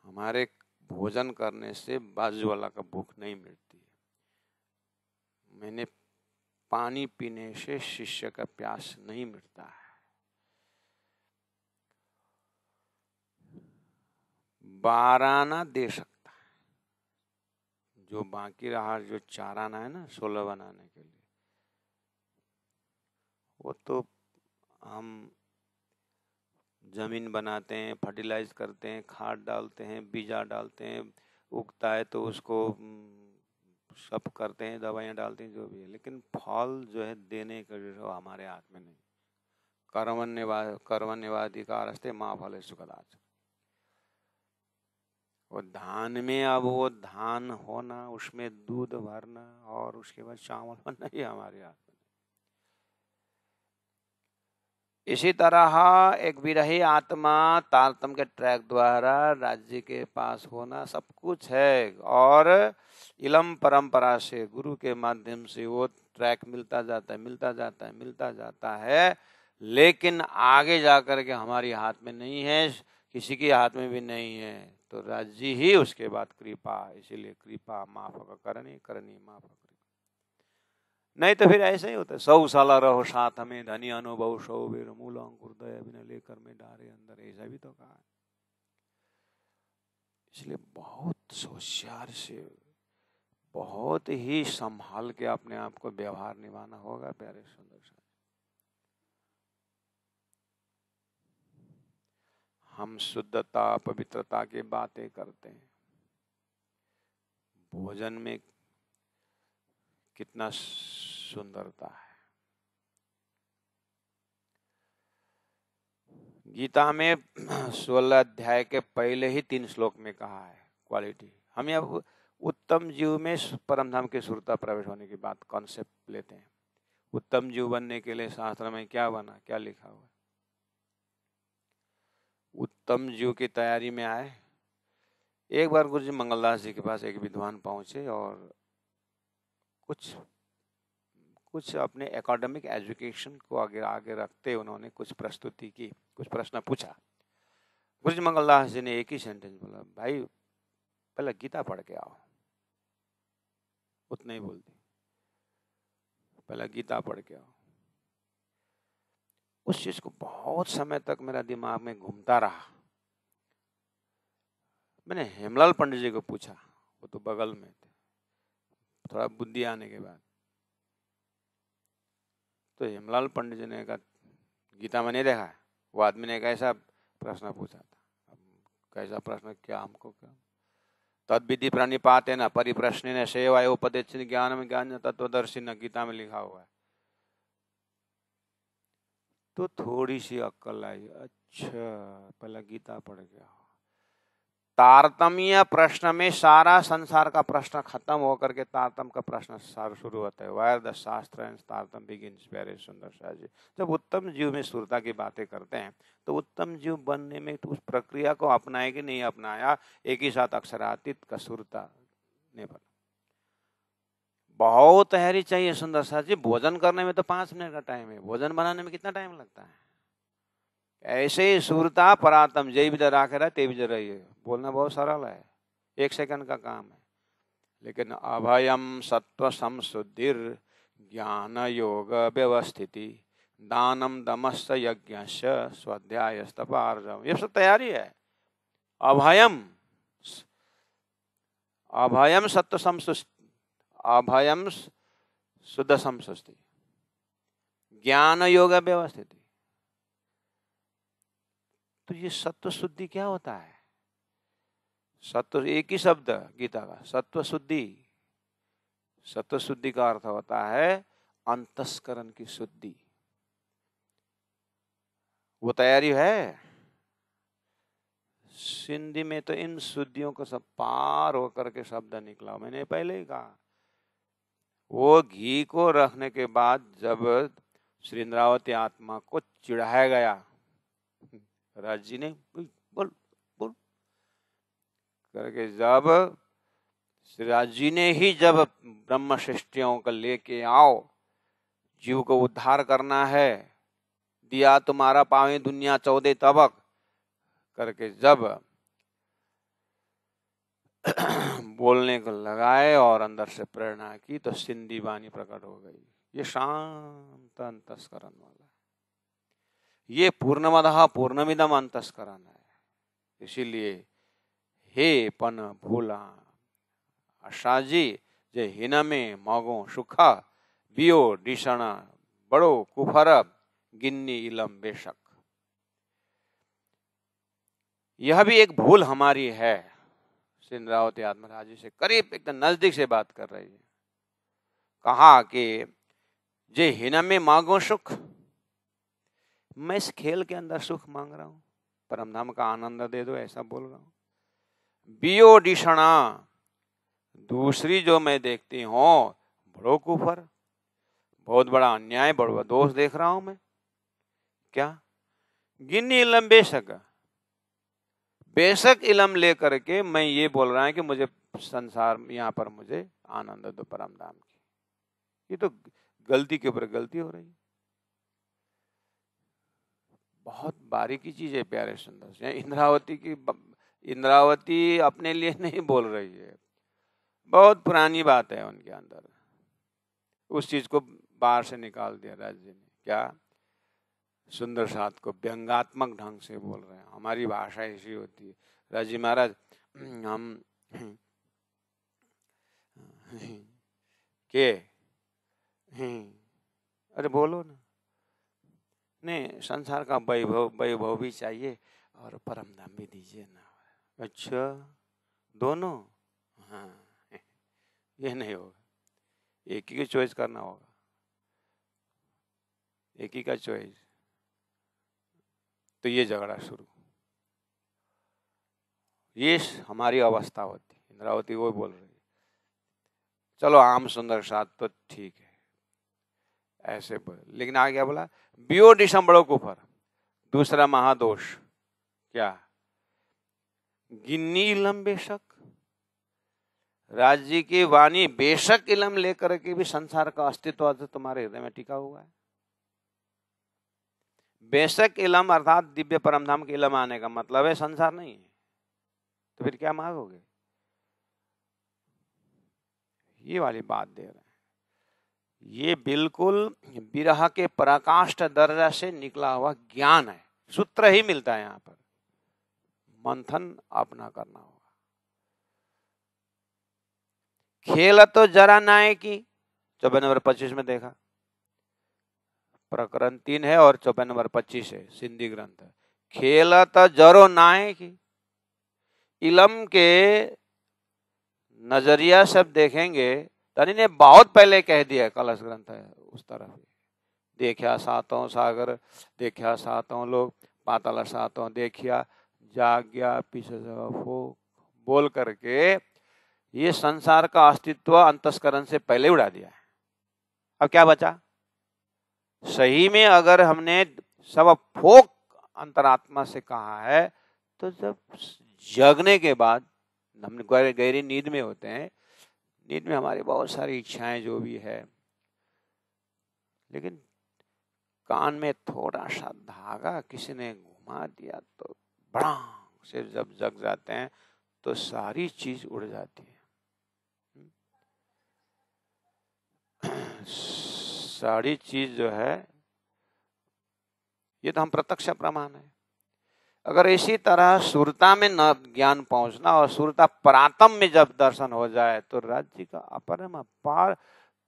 हमारे भोजन करने से बाजू वाला का भूख नहीं मिटती है। मैंने पानी पीने से शिष्य का प्यास नहीं मिटता है। 12 आना दे सकता है, जो बाकी रहा जो 4 आना है ना 16 बनाने के लिए, वो तो हम जमीन बनाते हैं, फर्टिलाइज करते हैं, खाद डालते हैं, बीजा डालते हैं, उगता है तो उसको सब करते हैं, दवाइयाँ डालते हैं, जो भी है, लेकिन फल जो है देने का जो हमारे हाथ में नहीं। कर्मण्यवाधिकारस्ते माँ फले सुखदाच। वो धान में अब वो धान होना, उसमें दूध भरना और उसके बाद चावल बनना, ही हमारे हाथ में। इसी तरह एक विरही आत्मा तारतम्य के ट्रैक द्वारा राज्य के पास होना सब कुछ है, और इलम परंपरा से गुरु के माध्यम से वो ट्रैक मिलता जाता है, लेकिन आगे जाकर के हमारी हाथ में नहीं है, किसी के हाथ में भी नहीं है, तो राज्य ही उसके बाद कृपा। इसीलिए कृपा माफक करनी, करनी माफक। नहीं तो फिर ऐसे ही होता है, 100 साल रहो साथ में, धनी अनुभव 100 बेर, मूल अंकुर दया बिना लेकर में डारे अंदर, ऐसा भी तो कहा। इसलिए बहुत होशियार से, बहुत ही संभाल के अपने आप को व्यवहार निभाना होगा। प्यारे सुंदर सा, हम शुद्धता पवित्रता की बातें करते हैं, भोजन में कितना सुंदरता है। गीता में 16 अध्याय के पहले ही 3 श्लोक में कहा है क्वालिटी। हम यहाँ उत्तम जीव में परमधाम की सुरता प्रवेश होने की बात कॉन्सेप्ट लेते हैं। उत्तम जीव बनने के लिए शास्त्र में क्या बना, क्या लिखा हुआ है? उत्तम जीव की तैयारी में आए। एक बार गुरु जी मंगलदास जी के पास एक विद्वान पहुंचे और कुछ अपने एकेडमिक एजुकेशन को आगे रखते उन्होंने कुछ प्रस्तुति की, कुछ प्रश्न पूछा। गुरु जी मंगलदास जी ने एक ही सेंटेंस बोला, भाई पहले गीता पढ़ के आओ। उतना ही बोल दी, पहले गीता पढ़ के आओ। उस चीज को बहुत समय तक मेरा दिमाग में घूमता रहा। मैंने हेमलाल पंडित जी को पूछा, वो तो बगल में थे, थोड़ा बुद्धि आने के बाद। तो हेमलाल पंडित जी ने कहा, गीता में नहीं देखा है? वो आदमी ने कैसा प्रश्न पूछा था। अब कैसा प्रश्न, क्या हमको क्या? तद्विधि प्रणिपातेन परिप्रश्नेन सेवाय उपदेशेन ज्ञानम ज्ञान तत्वदर्शिन, गीता में लिखा हुआ है। तो थोड़ी सी अक्ल आई, अच्छा पहले गीता पढ़ गया। तारतम्य प्रश्न में सारा संसार का प्रश्न खत्म होकर के तारतम्य का प्रश्न शुरू होता है। वायर द शास्त्र एंड तारतम्य बिगिंस। प्यारे सुंदर सा जी, जब उत्तम जीव में सुरता की बातें करते हैं तो उत्तम जीव बनने में तो उस प्रक्रिया को अपनाए कि नहीं अपनाया, एक ही साथ अक्षरातीत का सुरता नहीं बना। बहुत तैयारी चाहिए सुंदर सा जी। भोजन करने में तो 5 मिनट का टाइम है, भोजन बनाने में कितना टाइम लगता है? ऐसे ही सुरता परातम जय विदर राखे रहे ते विदर रहिए, बोलना बहुत सरल है, 1 सेकंड का काम है, लेकिन अभयम सत्व संशुद्धिर ज्ञान योग व्यवस्थिति दानम दमस्य यज्ञ स्वाध्याय तपार्जव, ये सब तैयारी है। अभयम अभयम सत्व संसुष्टि, अभयम शुद्ध संसुष्टि, ज्ञान योग व्यवस्थित। तो ये सत्व शुद्धि क्या होता है? सत्व एक ही शब्द गीता का, सत्व शुद्धि। सत्व शुद्धि का अर्थ होता है अंतस्करण की शुद्धि। वो तैयारी है? सिंधी में तो इन शुद्धियों को सब पार होकर के शब्द निकला। मैंने पहले ही कहा, वो घी को रखने के बाद जब श्री इंद्रावती आत्मा को चिढ़ाया गया, राज जी ने बोल बोल करके, जब श्री राज जी ने ही जब ब्रह्म सृष्टियों को लेके आओ, जीव को उद्धार करना है, दिया तुम्हारा पावे दुनिया 14 तबक करके जब बोलने को लगाए और अंदर से प्रेरणा की, तो सिंधी वाणी प्रकट हो गई। ये शांत अंतस्करण वाला, ये पूर्णमदः पूर्णमिदम अंतस्करण है। इसीलिए हे पन भूला आशाजी जे हिन में मगो सुखा, बियो डिसण बड़ो कुफर गिन्नी इलम बेशक। यह भी एक भूल हमारी है। इंद्रावती आत्मराज जी से करीब एकदम नजदीक से बात कर रही है। कहा कि जे हिन में मांगो सुख, मैं इस खेल के अंदर सुख मांग रहा हूं, परम धाम का आनंद दे दो, ऐसा बोल रहा हूं। बियो डिशना, दूसरी जो मैं देखती हूं बड़ो कुफर, बहुत बड़ा अन्याय, बड़ा दोष देख रहा हूं मैं। क्या? गिन्नी इलम बेशक, बेशक इलम लेकर के मैं ये बोल रहा है कि मुझे संसार यहाँ पर मुझे आनंद दो परम धाम की। ये तो गलती के ऊपर गलती हो रही है। बहुत बारीकी चीज है प्यारे सुंदर से। इंद्रावती अपने लिए नहीं बोल रही है, बहुत पुरानी बात है उनके अंदर। उस चीज को बाहर से निकाल दिया राज जी ने। क्या? सुंदर साथ को व्यंगात्मक ढंग से बोल रहे हैं। हमारी भाषा ऐसी होती है। राजी महाराज, हम के अरे बोलो ना, नहीं संसार का वैभव भी चाहिए और परम धाम भी दीजिए ना। अच्छा, दोनों? हाँ, ये नहीं होगा, एक ही की चॉइस करना होगा, एक ही का चॉइस। तो ये झगड़ा शुरू, ये हमारी अवस्था होती। इंद्रावती वो बोल रही है, चलो आम सुंदर साथ तो ठीक है, ऐसे बोले। लेकिन आगे क्या बोला? बियो डिशम बड़ो कुफर, दूसरा महादोष क्या? गिन्नी इलम बेशक, राज्य की वाणी बेशक इलम लेकर के भी संसार का अस्तित्व तुम्हारे हृदय में टिका हुआ है। बेशक इलम अर्थात दिव्य परमधाम के इलम आने का मतलब है संसार नहीं है। तो फिर क्या मांगोगे? ये वाली बात दे रहे हैं। ये बिल्कुल विरह के पराकाष्ठ दर्जा से निकला हुआ ज्ञान है। सूत्र ही मिलता है यहाँ पर, मंथन अपना करना होगा। खेल तो जरा नाय की, 54 नंबर 25 में देखा, प्रकरण 3 है और 54 नंबर 25 है, सिंधी ग्रंथ है। खेल तो जरो नाय की, इलम के नजरिया सब देखेंगे। तनी ने बहुत पहले कह दिया, कलश ग्रंथ है उस तरफ। देखा सातों सागर, देखा सातों लोग, पाताल सातों देखिया, जाग्या पीछे बोल करके ये संसार का अस्तित्व अंतस्करण से पहले उड़ा दिया है। अब क्या बचा? सही में अगर हमने सब फोक अंतरात्मा से कहा है, तो जब जगने के बाद हम गहरी नींद में होते हैं, नींद में हमारी बहुत सारी इच्छाएं जो भी है, लेकिन कान में थोड़ा सा धागा किसी ने घुमा दिया तो बड़ा से जब जग जाते हैं तो सारी चीज उड़ जाती है। सारी चीज जो है, ये तो हम प्रत्यक्ष प्रमाण है। अगर इसी तरह सुरता में न ज्ञान पहुंचना और सुरता परातम में जब दर्शन हो जाए तो राज्य का अपरम अपार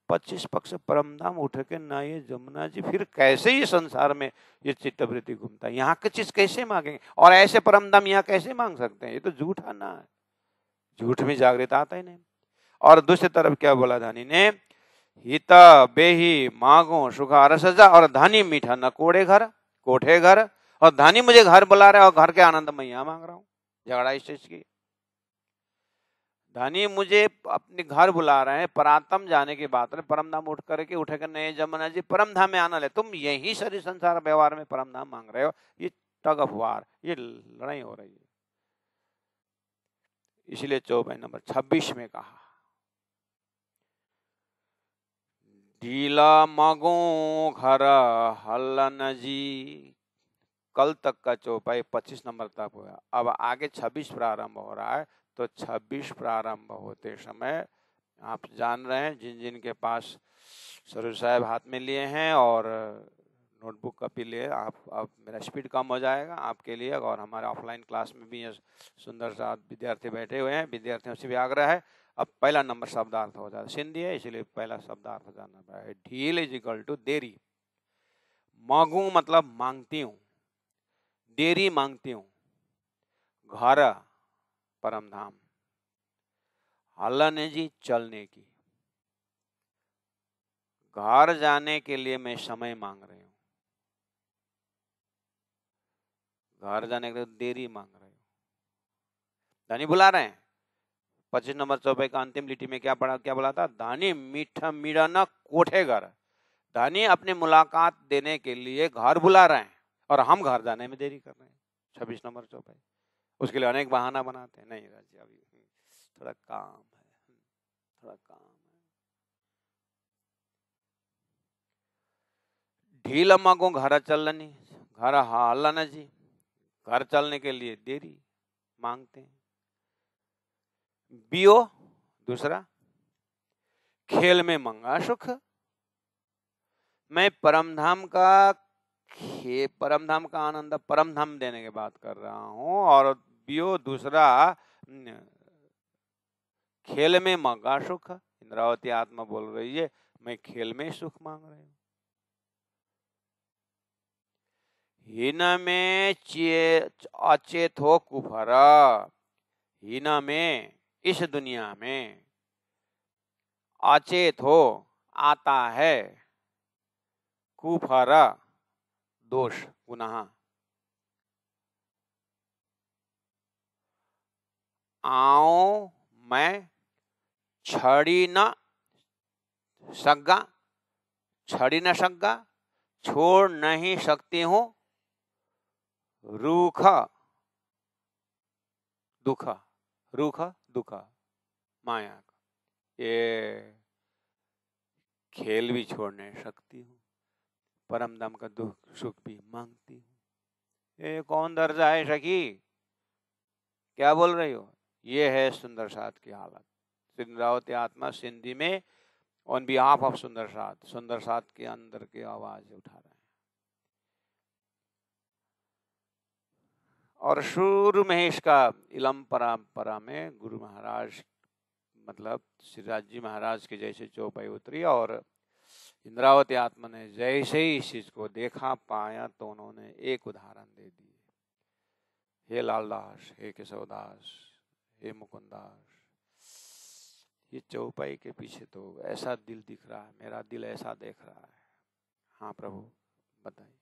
25 पक्ष परम धाम उठ के ना ये जमुना जी, फिर कैसे ही संसार में ये चित्तवृत्ति घूमता है। यहाँ की चीज कैसे मांगेंगे और ऐसे परम धाम यहाँ कैसे मांग सकते हैं? ये तो झूठा ना है, झूठ में जागृत आता ही नहीं। और दूसरी तरफ क्या बोला धानी ने, हित बेही मांगो सुखा रसजा, और धानी मीठा न कोड़े घर कोठे घर, और धानी मुझे घर बुला रहा है और घर के आनंद मैं यहाँ मांग रहा हूँ। झगड़ा इस चीज की। धानी मुझे अपने घर बुला रहे हैं, परातम जाने की बात है, परम धाम उठ करके उठे कर नए जमुना जी परम धाम में आना ले, तुम यही शरीर संसार व्यवहार में परम धाम मांग रहे हो। ये टग ऑफ वार, ये लड़ाई हो रही है। इसलिए 24 नंबर 26 में कहा, ढीला मांगो घर हल्लन जी। कल तक का चौपाई 25 नंबर तक हुआ। अब आगे 26 प्रारंभ हो रहा है। तो 26 प्रारंभ होते समय आप जान रहे हैं, जिन जिन के पास स्वरूप साहब हाथ में लिए हैं और नोटबुक कॉपी लिए, आप मेरा स्पीड कम हो जाएगा आपके लिए। और हमारे ऑफलाइन क्लास में भी सुंदर सा विद्यार्थी बैठे हुए हैं, विद्यार्थियों से भी आग्रह है। अब पहला नंबर शब्दार्थ हो जाता है, सिंधी है इसलिए पहला शब्दार्थ जानना है। ढील इज इक्वल टू देरी। मांगू मतलब मांगती हूँ, देरी मांगती हूँ। घर परम धाम, हलन जी चलने की, घर जाने के लिए मैं समय मांग रही हूँ। घर जाने के लिए देरी मांग रही हूँ। धानी बुला रहे हैं। 25 नंबर चौपाई का अंतिम लिटी में क्या बोला था? धानी मीठा मीठा न कोठे घर। धानी अपनी मुलाकात देने के लिए घर बुला रहे हैं और हम घर जाने में देरी कर रहे हैं। 26 नंबर चौपाई। उसके लिए अनेक बहाना बनाते हैं, नहीं राजी अभी थोड़ा काम है, थोड़ा काम है। ढील मांगो घर चलनी, घर हलन जी, घर चलने के लिए देरी मांगते हैं। बियो दूसरा, खेल में मंगा सुख। मैं परम धाम का आनंद परम धाम देने की बात कर रहा हूं। और बियो दूसरा, खेल में मंगा सुख। इंद्रावती आत्मा बोल रही है, मैं खेल में सुख मांग रही हूँ। हीना में अचेत हो कुफरा। हीना में, इस दुनिया में, अचेत हो आता है, कुफरा दोष गुनाह। आओ मैं छड़ी न सग्गा, छड़ी न सग्गा, छोड़ नहीं सकती हूं रूख दुख, रूख दुख माया का। ये खेल भी छोड़ नहीं सकती हूँ, परम धाम का दुख सुख भी मांगती हूँ। ये कौन दर्जा है सखी? क्या बोल रही हो? ये है सुंदर साथ की हालत। सिंधरावती आत्मा सिंधी में ऑन बिहाफ ऑफ सुंदर साथ के अंदर की आवाज उठा रहे हैं। और शुरू में इसका इलम परंपरा में गुरु महाराज मतलब श्री राज जी महाराज के जैसे चौपाई उतरी और इंद्रावती आत्मा ने जैसे ही इस चीज को देखा पाया तो उन्होंने एक उदाहरण दे दिए। हे लालदास, हे केशवदास, हे मुकुंदास, ये चौपाई के पीछे तो ऐसा दिल दिख रहा है, मेरा दिल ऐसा देख रहा है। हाँ प्रभु बताइए।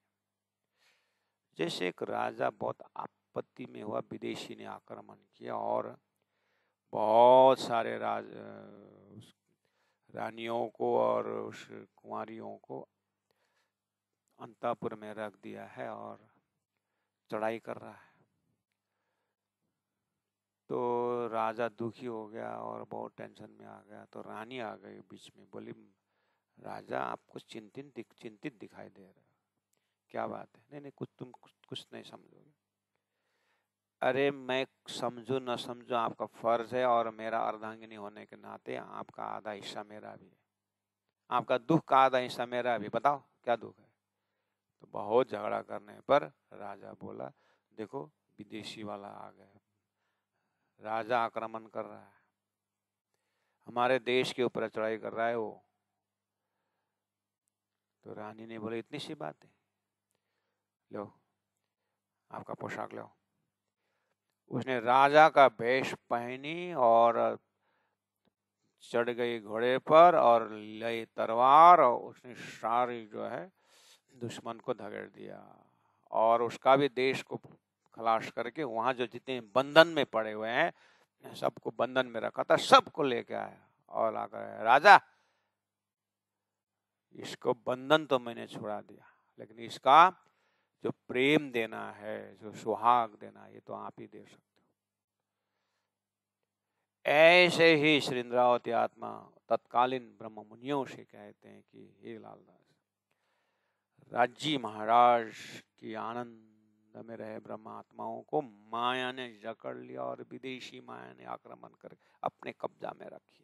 जैसे एक राजा बहुत आपत्ति में हुआ, विदेशी ने आक्रमण किया और बहुत सारे रानियों को और उस कुंवारियों को अंतःपुर में रख दिया है और चढ़ाई कर रहा है। तो राजा दुखी हो गया और बहुत टेंशन में आ गया। तो रानी आ गई बीच में, बोली राजा आप कुछ चिंतित दिखाई दे रहे हो, क्या बात है? नहीं तुम कुछ नहीं समझोगे। अरे मैं समझू न समझू आपका फर्ज है और मेरा अर्धांगिनी होने के नाते आपका आधा हिस्सा मेरा भी है, आपका दुख का आधा हिस्सा मेरा भी। बताओ क्या दुख है? तो बहुत झगड़ा करने पर राजा बोला देखो विदेशी वाला आ गया, राजा आक्रमण कर रहा है, हमारे देश के ऊपर चढ़ाई कर रहा है वो। तो रानी ने बोले इतनी सी बात है, लो आपका पोशाक लो। उसने राजा का वेश पहनी और चढ़ गई घोड़े पर और लाई तलवार, और उसने सारी जो है दुश्मन को धकेल दिया और उसका भी देश को खलास करके वहां जो जितने बंधन में पड़े हुए हैं सबको बंधन में रखा था, सबको लेके आया और आकर, राजा इसको बंधन तो मैंने छुड़ा दिया, लेकिन इसका जो प्रेम देना है, जो सुहाग देना है, ये तो आप ही दे सकते हो। ऐसे ही श्री इंद्रावती आत्मा तत्कालीन ब्रह्म मुनियों से कहते हैं कि हे लालदास, राज्य महाराज की आनंद में रहे ब्रह्मात्माओं को माया ने जकड़ लिया और विदेशी माया ने आक्रमण कर अपने कब्जा में रखी।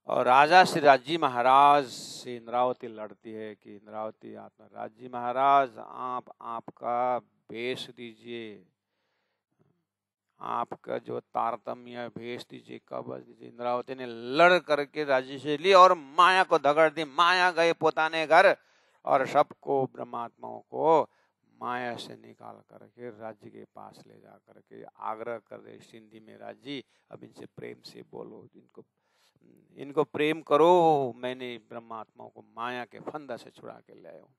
और राजा श्री राज्य महाराज से इंद्रावती लड़ती है कि इंद्रावती आत्मा, राज्य महाराज आप आपका भेष दीजिए, आपका जो तारतम्य भेष दीजिए, कवच दीजिए। इंद्रावती ने लड़ करके राज्य से ली और माया को धगड़ दी। माया गए पोताने घर और सबको ब्रह्मात्माओं को माया से निकाल करके राज्य के पास ले जा करके आग्रह कर रहे सिंधी में, राज्य अब इनसे प्रेम से बोलो, इनको प्रेम करो, मैंने ब्रह्मात्माओं को माया के फंदा से छुड़ा के ले आया हूं।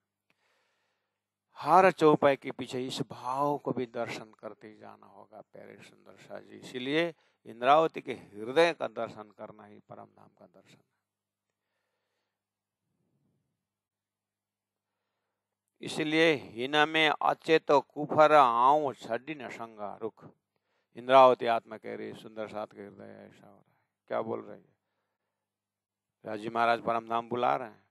हर चौपाई के पीछे इस भाव को भी दर्शन करते जाना होगा प्यारे सुंदर शाह जी। इसीलिए इंद्रावती के हृदय का दर्शन करना ही परम धाम का दर्शन है। इसलिए हिना में अचेतो कुफर आऊं छड़ी न संगा रुख। इंद्रावती आत्मा कह रही सुंदर साथ के हृदय ऐसा हो रहा है। क्या बोल रही है? राजी महाराज परम धाम बुला रहे हैं।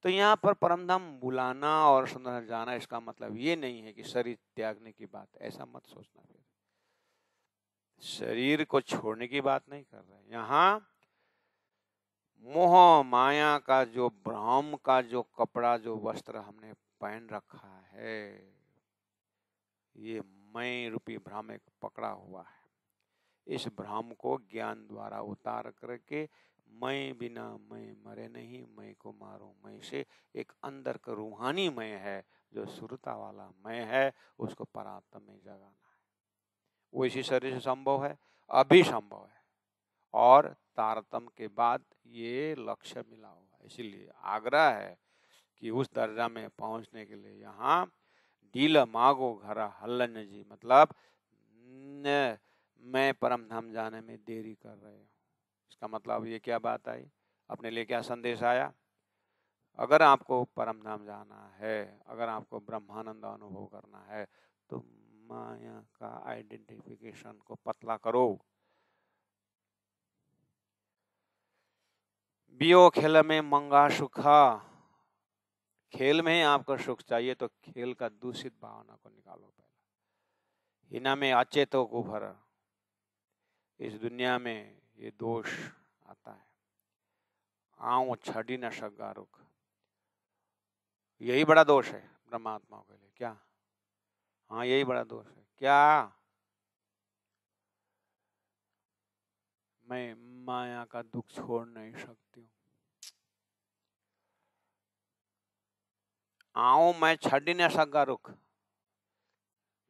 तो यहाँ पर परम धाम बुलाना और सुंदर जाना, इसका मतलब ये नहीं है कि शरीर त्यागने की बात, ऐसा मत सोचना। फिर शरीर को छोड़ने की बात नहीं कर रहे। यहाँ मोह माया का जो भ्रम का जो कपड़ा, जो वस्त्र हमने पहन रखा है, ये मैं रूपी भ्रम एक पकड़ा हुआ है। इस भ्रम को ज्ञान द्वारा उतार करके मैं बिना मैं मरे नहीं, मैं को मारो मैं से एक अंदर का रूहानी मैं है, जो सुरता वाला मैं है, उसको परात्म में जगाना है। वो इसी शरीर से संभव है, अभी संभव है, और तारतम के बाद ये लक्ष्य मिला हुआ है। इसीलिए आग्रह है कि उस दर्जा में पहुंचने के लिए यहाँ डील मागो घरा हल्लन जी, मतलब मैं परम धाम जाने में देरी कर रहे हूँ। इसका मतलब ये क्या बात आई, अपने लिए क्या संदेश आया? अगर आपको परम धाम जाना है, अगर आपको ब्रह्मानंद अनुभव करना है, तो माया का आइडेंटिफिकेशन को पतला करो। बियो खेल में मंगा सुखा, खेल में ही आपको सुख चाहिए तो खेल का दूषित भावना को निकालो पहले। हिना में अचेतो कुफर, इस दुनिया में ये दोष आता है। आऊं छड़ी न सगा रुख, यही बड़ा दोष है ब्रह्मात्माओं के लिए। क्या? हाँ, यही बड़ा दोष है। क्या? मैं माया का दुख छोड़ नहीं सकती हूँ। आऊं मैं छड़ी न सगा रुख,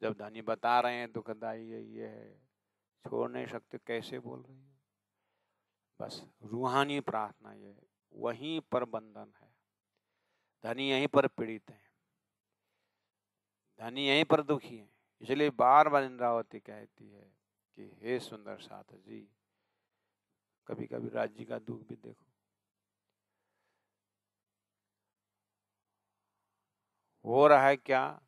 जब धनी बता रहे हैं दुखदाई ये है, छोड़ नहीं सकते, कैसे बोल रही है? बस रूहानी प्रार्थना ये, वहीं पर बंधन है। धनी यहीं पर पीड़ित है, धनी यहीं पर दुखी है। इसलिए बार बार इंद्रावती कहती है कि हे सुंदर साथ जी, कभी कभी राज्य का दुख भी देखो। हो रहा है क्या?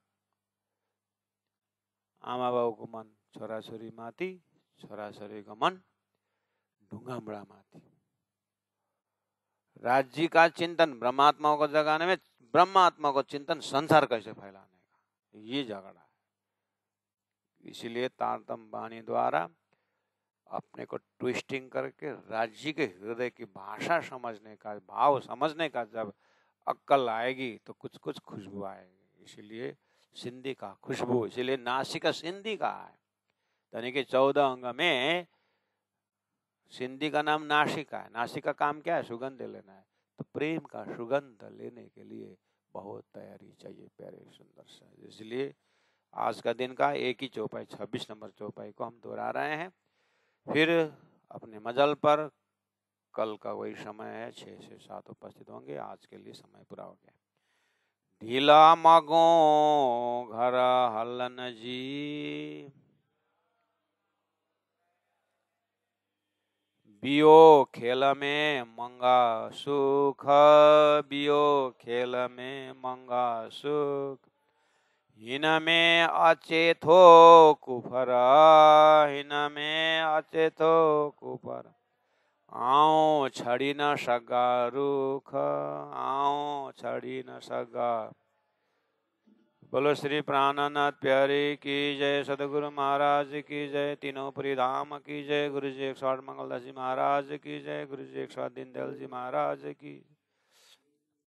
आमा बाबू को मन छोरा छोरी माती, छोरा छोरी का मन ढूंगा माती। राज्य का चिंतन ब्रह्मात्माओं को जगाने में, ब्रह्मात्मा को चिंतन संसार कैसे फैलाने का, ये झगड़ा है। इसीलिए तारतम वाणी द्वारा अपने को ट्विस्टिंग करके राज्य के हृदय की भाषा समझने का, भाव समझने का जब अक्ल आएगी तो कुछ कुछ खुशबू आएगी। इसीलिए सिंधी का खुशबू, इसीलिए नासिका सिंधी का है। यानी कि 14 अंग में सिंधी का नाम नासिका है। नासिका का काम क्या है? सुगंध लेना है। तो प्रेम का सुगंध लेने के लिए बहुत तैयारी चाहिए प्यारे सुंदर से। इसलिए आज का दिन का एक ही चौपाई, 26 नंबर चौपाई को हम दोहरा रहे हैं। फिर अपने मजल पर कल का वही समय है, 6 से 7 उपस्थित होंगे। आज के लिए समय पूरा हो गया। ढीला मगो घर हलन जी, बियो खेल में मंगा सुख, बियो खेल में मंगा सुख, हिन में अचेथो कुफर, हिन में अचेथो कुफर, आओ छड़ी न सगा रुख, आओ छड़ी न सगा। बोलो श्री प्राणनाथ प्यारे की जय, सदगुरु महाराज की जय, तीनों पुरी धाम की जय, गुरु जी 108 मंगलदास जी महाराज की जय, गुरु जी 108 दीनदयाल जी महाराज की।